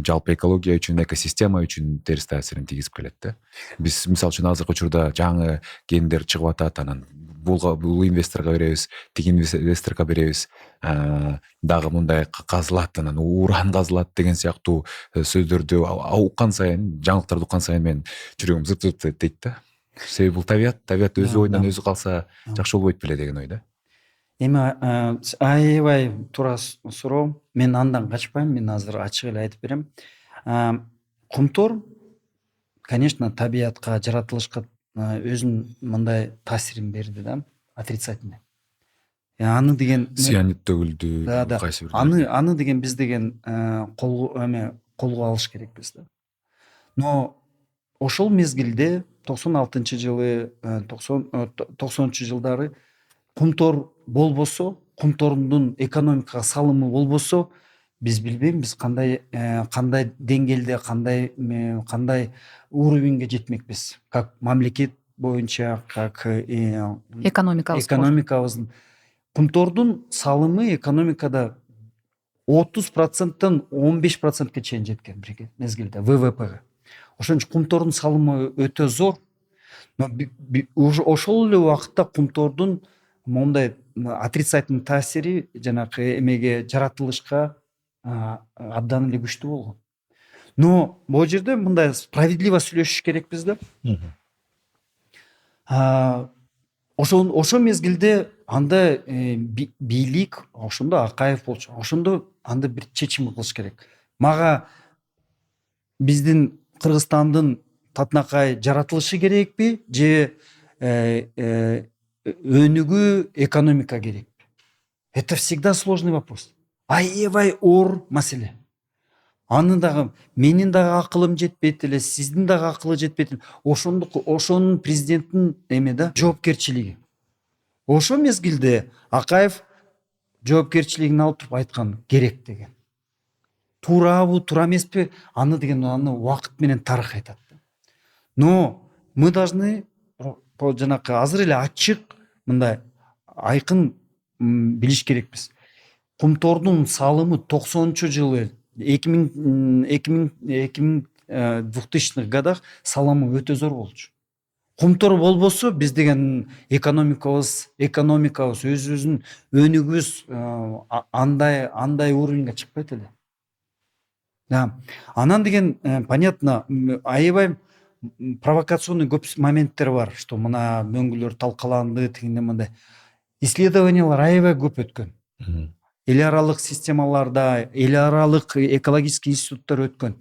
жалпы экология үчүн, экосистема үчүн терс таасирин тийгизип келет да. Биз мисалы үчүн азыркы учурда жаңы гендер чыгып атат, анан бул инвесторго беребиз, тиги инвесторго беребиз, дагы мындай казылат, анан уран казылат деген сыяктуу сөздөрдү уккан сайын, жаңылыктарды уккан сайын мен жүрөгүм зырт дейт да. Себеби бул табият өзү ойунан өзү калса жакшы болбойт беле деген ой да. Эми аябай туура суроо. Мен андан качпайм, мен азыр ачык эле айтып берем. Кумтор, конечно, табиятка, жаратылышка өзүнүн мындай таасирин берди да, отрицательный. Аны деген Цианид төгүлдү, кайсы бир. Аны деген биз деген колго алыш керекпиз да. Но ошол мезгилде 96-жылы, 90 жылдары кумтор болбосо, кумтордун экономикага салымы болбосо, биз билбейм, биз кандай деңгээлде, кандай уровеньге жетмекпиз. Как мамлекет боюнча, как экономикабыздын. Кумтордун салымы экономикада 30%-тан 15%-ке чейин жеткен бир мезгилде ВВП-ге. Ошон үчүн кумтордун салымы өтө зор. Но ошол эле убакытта кумтордун мондай отрицательный таасири жанакы эмеге, жаратылышка абдан эле күчтүү болгон. Но бул жерде мындай справедливо сүйлөшүш керекпиз да. Ошол мезгилде анда бийлик, ошондо Акаев болчу. Ошондо анда бир чечим кылыш керек. Мага биздин Кыргызстандын татынакай жаратылышы керекпи же өнүгүү экономика керекпи? Это всегда сложный вопрос. Аябай оор маселе. Аны дагы менин дагы акылым жетпейт эле, сиздин дагы акылы жетпейт эле. Ошонун президенттин эме да жоопкерчилиги. Ошол мезгилде Акаев жоопкерчилигин алып туруп айткан керек деген. Туурабы, туура эмеспи? Аны деген аны убакыт менен тарых айтат. Но мы должны жанакы азыр эле ачык мындай айкын билиш керекпиз. Кумтордун салымы 90-жылы 2000-2000 годах салымы өтө зор болчу. Кумтор болбосо биз деген экономикабыз өзүбүздүн өнүгүүбүз андай уровеньге чыкпайт эле. Да. Анан деген понятно, аябай провокационный көп моменттер бар, что мына мөңгүлөр талкаланды, тигине мындай. Исследованиялар аябай көп өткөн. Эл аралык системаларда, эл аралык экологический институттар өткөн.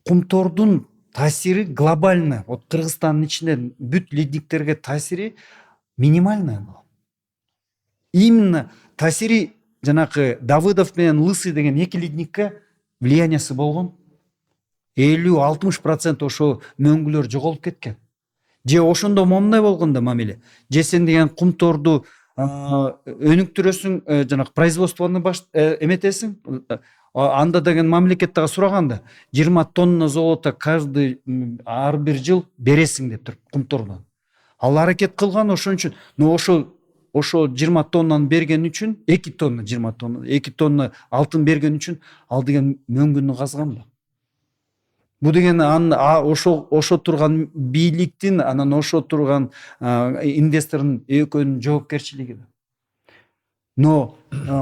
Кумтордун таасири глобально, вот Кыргызстандын ичинде бүт ледниктерге таасири минимальный. Именно таасири жанакы Давыдов менен Лысый деген эки ледникке влияниясы болгон. 50-60% ошо мөңгүлөр жоголуп кеткен. Же ошондо момундай болгондо мамиле. Же сен деген кумторду өнүктүрөсүң, жанакы производствону эметесиң. Анда деген мамлекет дагы сураганда 20 тонна золото ар бир жыл бересиң деп туруп кумтордон. Ал аракет кылган ошон үчүн. Но ошо 20 тоннаны берген үчүн 2 тонна алтын берген үчүн ал деген мөңгүнү казган да. Бу деген ошо турган бийликтин, анан ошо турган инвестордун экөөнүн жоопкерчилиги да. Но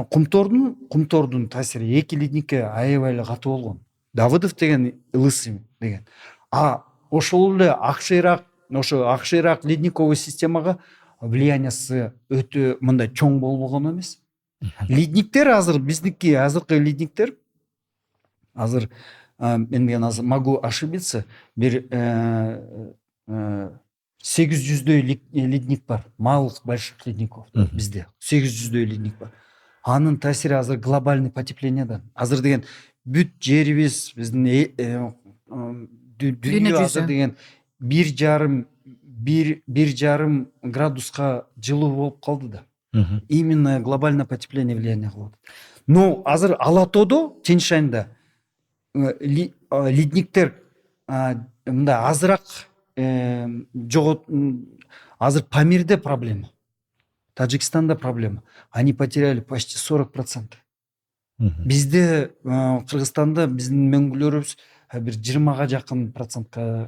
кумтордун таасири эки ледникке аябай эле катуу болгон. Давыдов деген, Лысый деген. Ошол эле акшыйраак ледниковый системага влияниясы өтө мындай чоң болбогон эмес. Ледниктер азыр биздики азыркы ледниктер азыр мен деген азыр могу ошибиться, бир 800дөй ледник бар. Малых больших ледников бизде 800дөй ледник бар. Анын таасири азыр глобальный потеплениедан. Азыр деген бүт жерибиз, биздин дүйнө азыр деген 1,5 градуска жылуу болуп калды да. Именно глобальное потепление влияние кылат. Но азыр Ала тоодо, Тянь Шаньда ледниктер мындай азыраак жогот. Азыр Памирде проблема, Таджикстанда проблема. Они потеряли почти 40%. Бизде Кыргызстанда биздин мөңгүлөрүбүз бир 20-га жакын процентке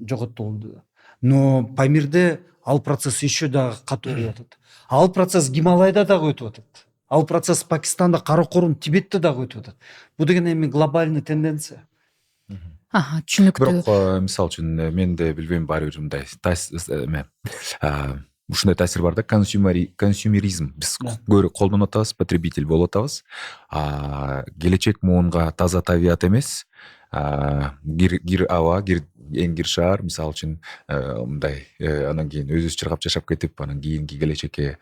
жоготулду. Но Памирде ал процесс еще дагы катуу болуп атат. Ал процесс Гималайда дагы өтүп атат. Ал процесс Пакистанда, Каракорум, Тибетте дагы өтүп атат. Бул деген эми глобальный тенденция. Түшүнүктүү. Бирок мисалы үчүн мен да билбейм, баары бир мындай ушундай таасир бар да, консюмеризм. Биз көбүрөөк колдонуп атабыз, потребитель болуп атабыз. Келечек муунга таза табият эмес, кир аба, эң кир шаар, мисалы үчүн мындай анан кийин өзүбүз чыргап жашап кетип, анан кийинки келечекке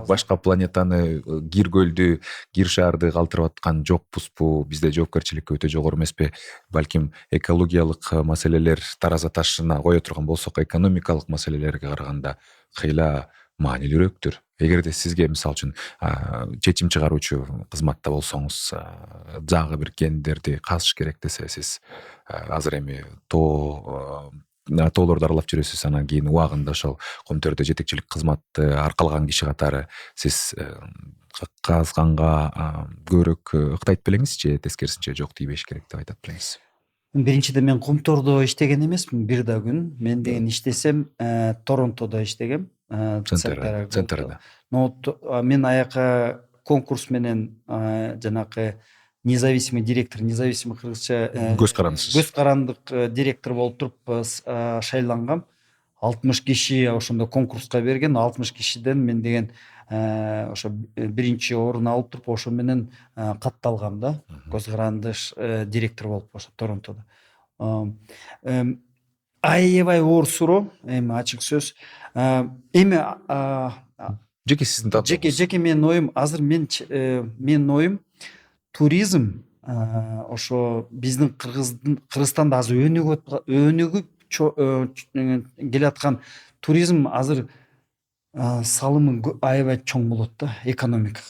башка планетаны, кир көлдү, кир шаарды калтырып аткан жокпузбу? Бизде жоопкерчилик өтө жогору эмеспи? Балким экологиялык маселелер тараза ташына кое турган болсок, экономикалык маселелерге караганда кыйла маанилүүрөөктүр. Эгерде сизге мисалы үчүн чечим чыгаруучу кызматта болсоңуз, дагы бир кендерди казыш керек десе, сиз азыр эми тоолорду аралап жүрөсүз, анан кийин убагында ошол Кумтөрдө жетекчилик кызматты аркалаган киши катары сиз казганга көбүрөөк ыктайт белеңиз же тескерисинче жок, тийбеш керек деп айтат белеңиз? Биринчиден мен Кумтордо иштеген эмесмин бир да күн. Мен деген иштесем Торонтодо иштегем, центрда. Но мен аяка конкурс менен жанакы независимый директор, независимый кыргызча көз карандык директор болуп туруп шайлангам. 60 киши ошондо конкурска берген. 60 кишиден мен деген ошо биринчи орун алып туруп ошо менен катталгам да. Көз карандык директор болуп ошо Торонтодо. Аябай оор суроо, эми ачык сөз. Эми жеке сиздин жеке менин оюм, азыр менин оюм туризм ошо биздин Кыргызстанда азыр өнүгүп келаткан туризм азыр салымы аябай чоң болот да экономика.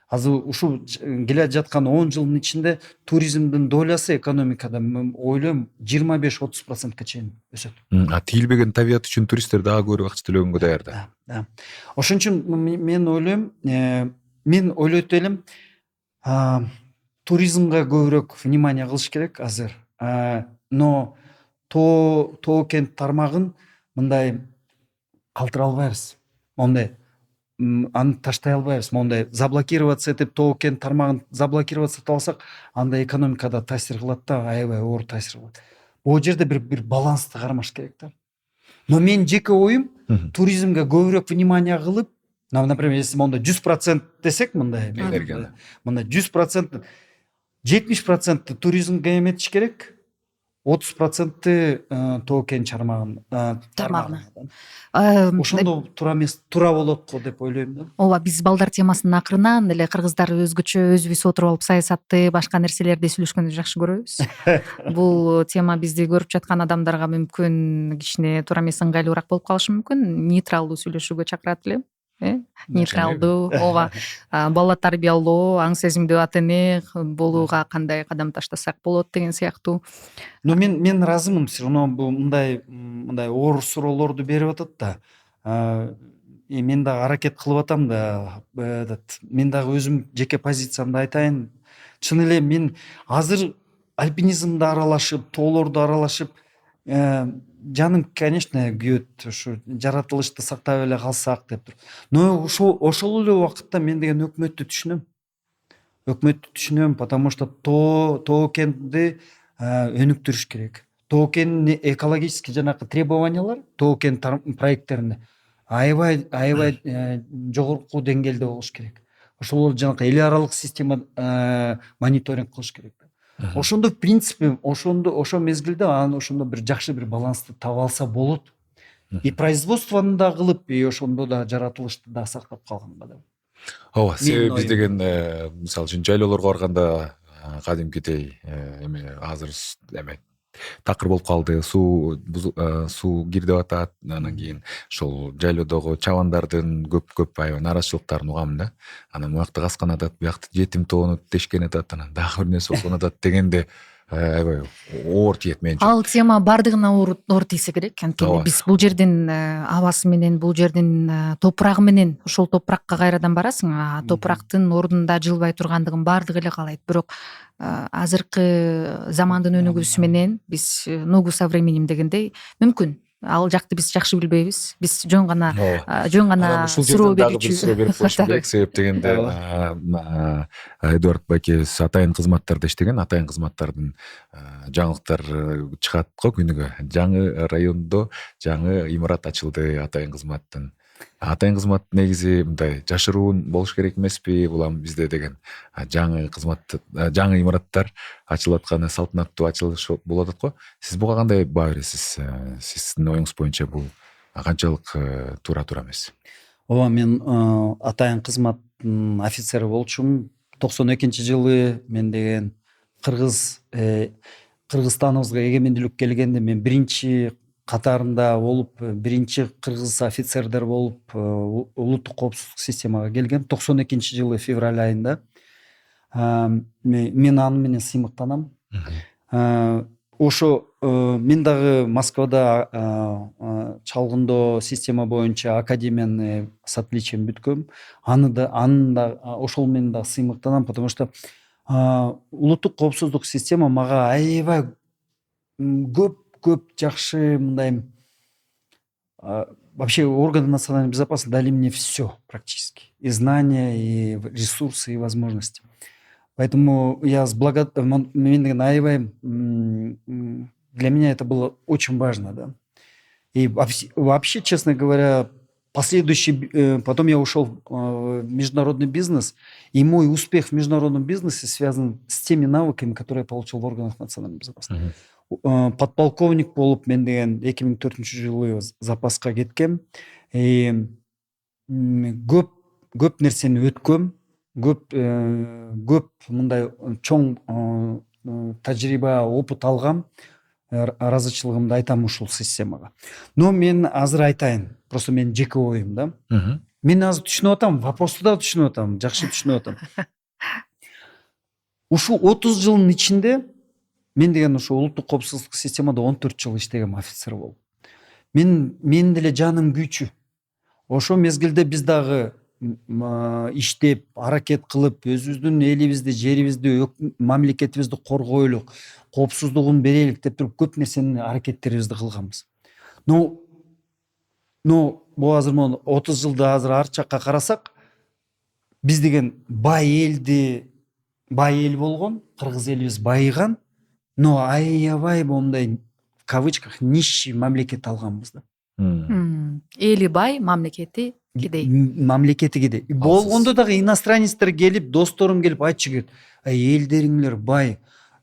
Азыр ушул келе жаткан 10 жылдын ичинде туризмдин долясы экономикада ойлойм 25-30%ка чейин өсөт. Тийилбеген табият үчүн туристтер дагы көбүрөөк акча төлөгөнгө даяр да. Да. Ошон үчүн мен ойлойм, мен ойлойт элем, туризмге көбүрөөк внимание кылыш керек азыр. Но тоо кент тармагын мындай калтыра албайбыз. Мондай аны таштай албайбыз. Мондай заблокироваться этип тоо кент тармагын заблокироваться этип алсак, анда экономикада таасир кылат да, аябай оор таасир кылат. Бул жерде бир балансты кармаш керек да. Но мен жеке оюм туризмге көбүрөөк внимание кылып, например, если мондай 100% десек, мындай 100%, 70% туризмге эметиш керек, 30% тоо кент тармагына. Ошондо туура болот го деп ойлойм да. Ооба, биз балдар темасынын акырынан эле кыргыздар өзгөчө өзүбүз отуруп алып саясатты, башка нерселерди сүйлөшкөндү жакшы көрөбүз. Бул тема бизди көрүп жаткан адамдарга мүмкүн кичине туура эмес, ыңгайлуураак болуп калышы мүмкүн. Нейтралдуу сүйлөшүүгө чакырат элем. Нейтралдуу, ооба, бала тарбиялоо, аң сезимдүү ата эне болууга кандай кадам таштасак болот деген сыяктуу. Но мен ыраазымын, все равно бул мындай оор суроолорду берип атат да. Мен дагы аракет кылып атам да, мен дагы өзүм жеке позициямды айтайын. Чын эле мен азыр альпинизмди аралашып, тоолорду аралашып, жаным, конечно, күйөт, ушу жаратылышты сактап эле калсак деп туруп. Но ошол эле убакытта мен деген өкмөттү түшүнөм, потому что тоо кентти өнүктүрүш керек. Тоо кенттин экологический жанакы требованиялар тоо кент проекттеринде аябай жогорку деңгээлде болуш керек. Ошол жанакы эл аралык система мониторинг кылыш керек. Ошондо в принципе, ошол мезгилде ошондо бир жакшы бир балансты таба алса болот. И производствону да кылып, и ошондо да жаратылышты да сактап калганга да. Ооба, себеби биз деген мисалы үчүн жайлоолорго барганда кадимкидей эме азыр эме такыр болуп калды, суу кир деп атат, анан кийин ошол жайлоодогу чабандардын көп аябай нааразычылыктарын угам да. Анан муякты каскан атат, буякты жетим тоону тешкен атат, анан дагы бир нерсе болгон атат дегенде аябай оор тиет менчи. Ал тема бардыгына оор тийсе керек. Анткени биз бул жердин абасы менен, бул жердин топурагы менен, ошол топуракка кайрадан барасың, топурактын ордунда жылбай тургандыгын баардыгы эле каалайт. Бирок азыркы замандын өнүгүүсү менен биз ногу со временем дегендей мүмкүн ал жакты биз жакшы билбейбиз. Биз жөн гана суроо берип коюш керек. Себеп дегенде Эдуард байке атайын кызматтарда иштеген, атайын кызматтардын жаңылыктар чыгат го күнүгө. Жаңы райондо жаңы имарат ачылды атайын кызматтын. Атайын кызмат негизи мындай жашыруун болуш керек эмеспи? Улам бизде деген жаңы кызмат, жаңы имараттар ачылып атканы салтанаттуу ачылыш болуп атат го. Сиз буга кандай баа бересиз? Сиздин оюңуз боюнча бул канчалык туура эмес? Ооба, мен атайын кызматтын офицери болчумун. 92-жылы мен деген Кыргызстаныбызга эгемендүүлүк келгенде мен биринчи катарында болуп, биринчи кыргыз офицердер болуп улуттук коопсуздук системага келгем 92-жылы февраль айында. Мен аны менен сыймыктанам. Ошо мен дагы Москвада чалгындоо система боюнча академияны с отличием бүткөм. Аны да ошол менен да сыймыктанам, потому что улуттук коопсуздук система мага аябай көп жакшы мындай вообще органы национальной безопасности дали мне все практически. И знания, и ресурсы, и возможности. Поэтому я мен деген аябай, для меня это было очень важно, да. И вообще, честно говоря, потом я ушел в международный бизнес, и мой успех в международном бизнесе связан с теми навыками, которые я получил в органах национальной безопасности. Подполковник болуп мен деген 2004-жылы запаска кеткем. И көп нерсени өткөм, көп мындай чоң тажрыйба, опыт алгам. ыраазычылыгымды айтам ушул системага. Но мен азыр айтайын, просто менин жеке оюм да. Мен азыр түшүнүп атам, вопросту да түшүнүп атам, жакшы түшүнүп атам. Ушул 30 жылдын ичинде мен деген ошо улуттук коопсуздук системада 14 жыл иштегем офицер болуп. Мен деле жаным күйчү. Ошо мезгилде биз дагы иштеп, аракет кылып, өзүбүздүн элибизди, жерибизди, мамлекетибизди коргойлук, коопсуздугун берелик деп туруп көп нерсени аракеттерибизди кылганбыз. Но бул азыр могу 30 жылда азыр ар жакка карасак, биз деген бай эл болгон, кыргыз элибиз байыган, но аябай моундай в кавычках нищий мамлекет алганбыз да. Эли бай, мамлекети кедей. Мамлекети кедей. Болгондо дагы иностранецтер келип, досторум келип айтчу келет. Элдериңер бай.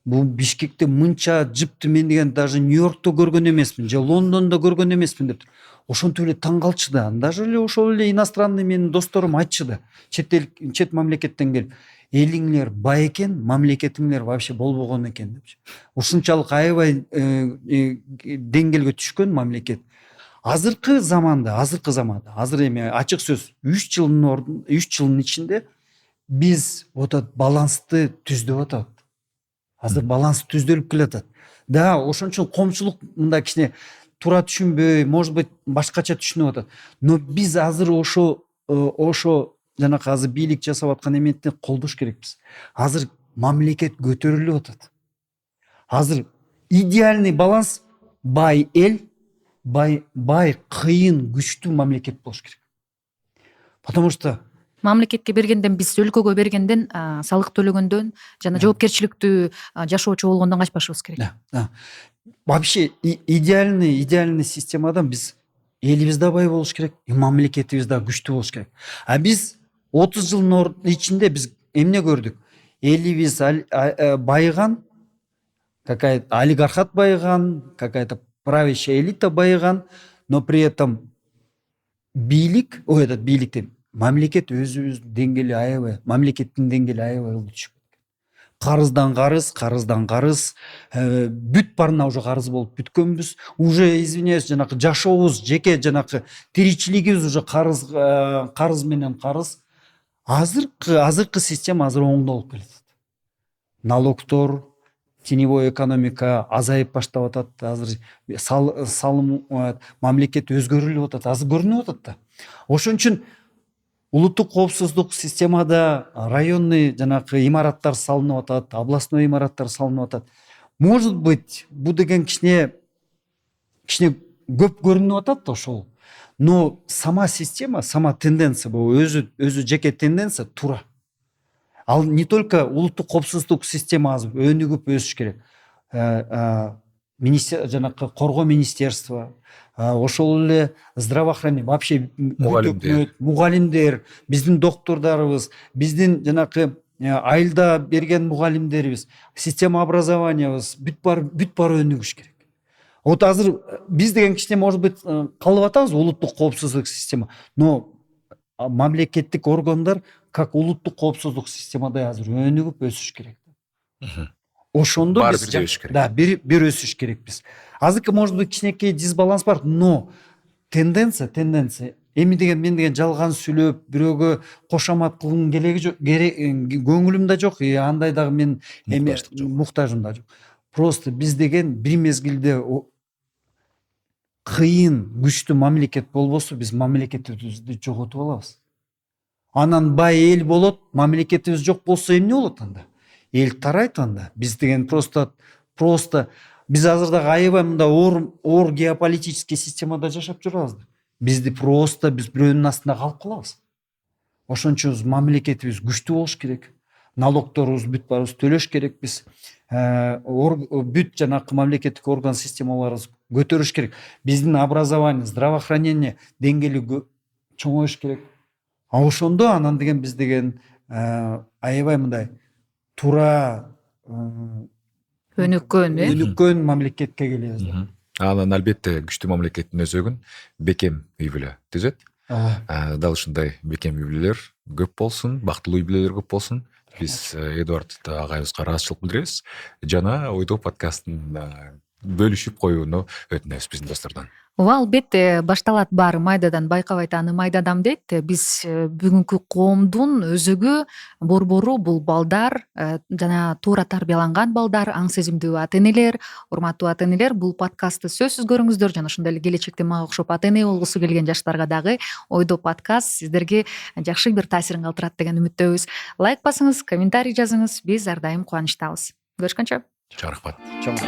Бул Бишкекте мынча жыпты мен деген даже Нью-Йоркто көргөн эмесмин, же Лондондо көргөн эмесмин деп. Ошентип эле таң калчу да. Даже эле ошол эле иностранный менин досторум айтчу да. Чет мамлекеттен келип, элиңер бай экен, мамлекетиңер вообще болбогон экен депчи. Ушунчалык аябай деңгээлге түшкөн мамлекет. Азыркы заманда, азыр эми ачык сөз 3 жылдын ичинде биз балансты түздөп атат. Азыр баланс түздөлүп келатат. Да, ошон үчүн коомчулук мындай кичине туура түшүнбөй, может быть, башкача түшүнүп атат. Но биз азыр ошо жанакы азыр бийлик жасап аткан эметти колдош керекпиз. Азыр мамлекет көтөрүлүп атат. Азыр идеальный баланс бай эл, бай кыйын күчтүү мамлекет болуш керек. Потому что Мамлекетке бергенден, биз өлкөгө бергенден, салык төлөгөндөн жана жоопкерчиликтүү жашоочу болгондон качпашыбыз керек. Да. Вообще идеальный системадан биз элибиз да бай болуш керек, мамлекетибиз да күчтүү болуш керек. А биз 30 жылдын ичинде биз эмне көрдүк? Элибиз байыган, какая-то олигархат байыган, какая-то правящая элита байыган, но при этом мамлекет өзүбүздүн деңгээли аябай, мамлекеттин деңгээли аябай түшүп кеткен. Карыздан карыз, бүт барына уже карыз болуп бүткөнбүз. Уже, извиняюсь, жанакы жашообуз, жеке жанакы тиричилигибиз уже карыз менен карыз. Азыркы система азыр оңдолуп келатат. Налогтор, теневой экономика азайып баштап атат. Азыр салым мамлекет өзгөрүлүп атат. Азыр көрүнүп атат да. Ошон үчүн улуттук коопсуздук системада районный жанакы имараттар салынып атат, областной имараттар салынып атат. Может быть, бул деген кичине көп көрүнүп атат да ошол. Но сама система, сама тенденция, бул өзү жеке тенденция туура. Ал не только улуттук коопсуздук система азыр өнүгүп өсүш керек. Жанакы коргоо министерство, ошол эле здравоохранение, вообще мугалимдер, биздин доктордарыбыз, биздин жанакы айылда берген мугалимдерибиз, система образованиябыз бүт баары өнүгүш керек. Вот азыр биз деген кичине может быть калып атабыз улуттук коопсуздук система, но мамлекеттик органдар как улуттук коопсуздук системадай азыр өнүгүп өсүш керек. Ошондо биз бир өсүш керекпиз. Азыркы может быть кичинекей дисбаланс бар, но тенденция. Эми деген мен деген жалган сүйлөп, бирөөгө кошомат кылгым көңүлүм да жок, андай дагы мен эми муктажым да жок. Просто биз деген бир мезгилде кыйын, күчтүү мамлекет болбосо биз мамлекетибизди жоготуп алабыз. Анан бай эл болот, мамлекетибиз жок болсо эмне болот анда? Эл тарайт анда. Биз деген просто биз азыр дагы аябай мында оор геополитический системада жашап жүрөбүз. Биз бирөөнүн астында калып калабыз. Ошон үчүн мамлекетибиз күчтүү болуш керек. Налогторубуз бүт баарыбыз төлөш керекпиз. Бүт жанакы мамлекеттик орган системаларыбыз көтөрүш керек. Биздин образование, здравоохранение деңгээли чоңоюш керек. Ошондо анан деген биз деген аябай мындай туура өнүккөн мамлекетке келебиз. Анан албетте күчтүү мамлекеттин өзөгүн бекем үй бүлө түзөт. Дал ушундай бекем үй бүлөлөр көп болсун, бактылуу үй бүлөлөр көп болсун. Биз Эдуард агайыбызга ыраазычылык билдиребиз. Жана Ойдоо подкастын бөлүшүп коюуну өтүнөбүз биздин достордон. ооба, албетте башталат баары майдадан, байкабай тааны майдадам дейт. Биз бүгүнкү коомдун өзөгү борбору бул балдар, жана туура тарбияланган балдар, аң сезимдүү ата энелер. Урматтуу ата энелер, бул подкастты сөзсүз көрүңүздөр жана ошондой эле келечекте мага окшоп ата эне болгусу келген жаштарга дагы ойдо подкаст сиздерге жакшы бир таасирин калтырат деген үмүттөбүз. Лайк басыңыз, комментарий жазыңыз, биз ар дайым кубанычтабыз. Көрүшкөнчө. Чоң рахмат. Чоң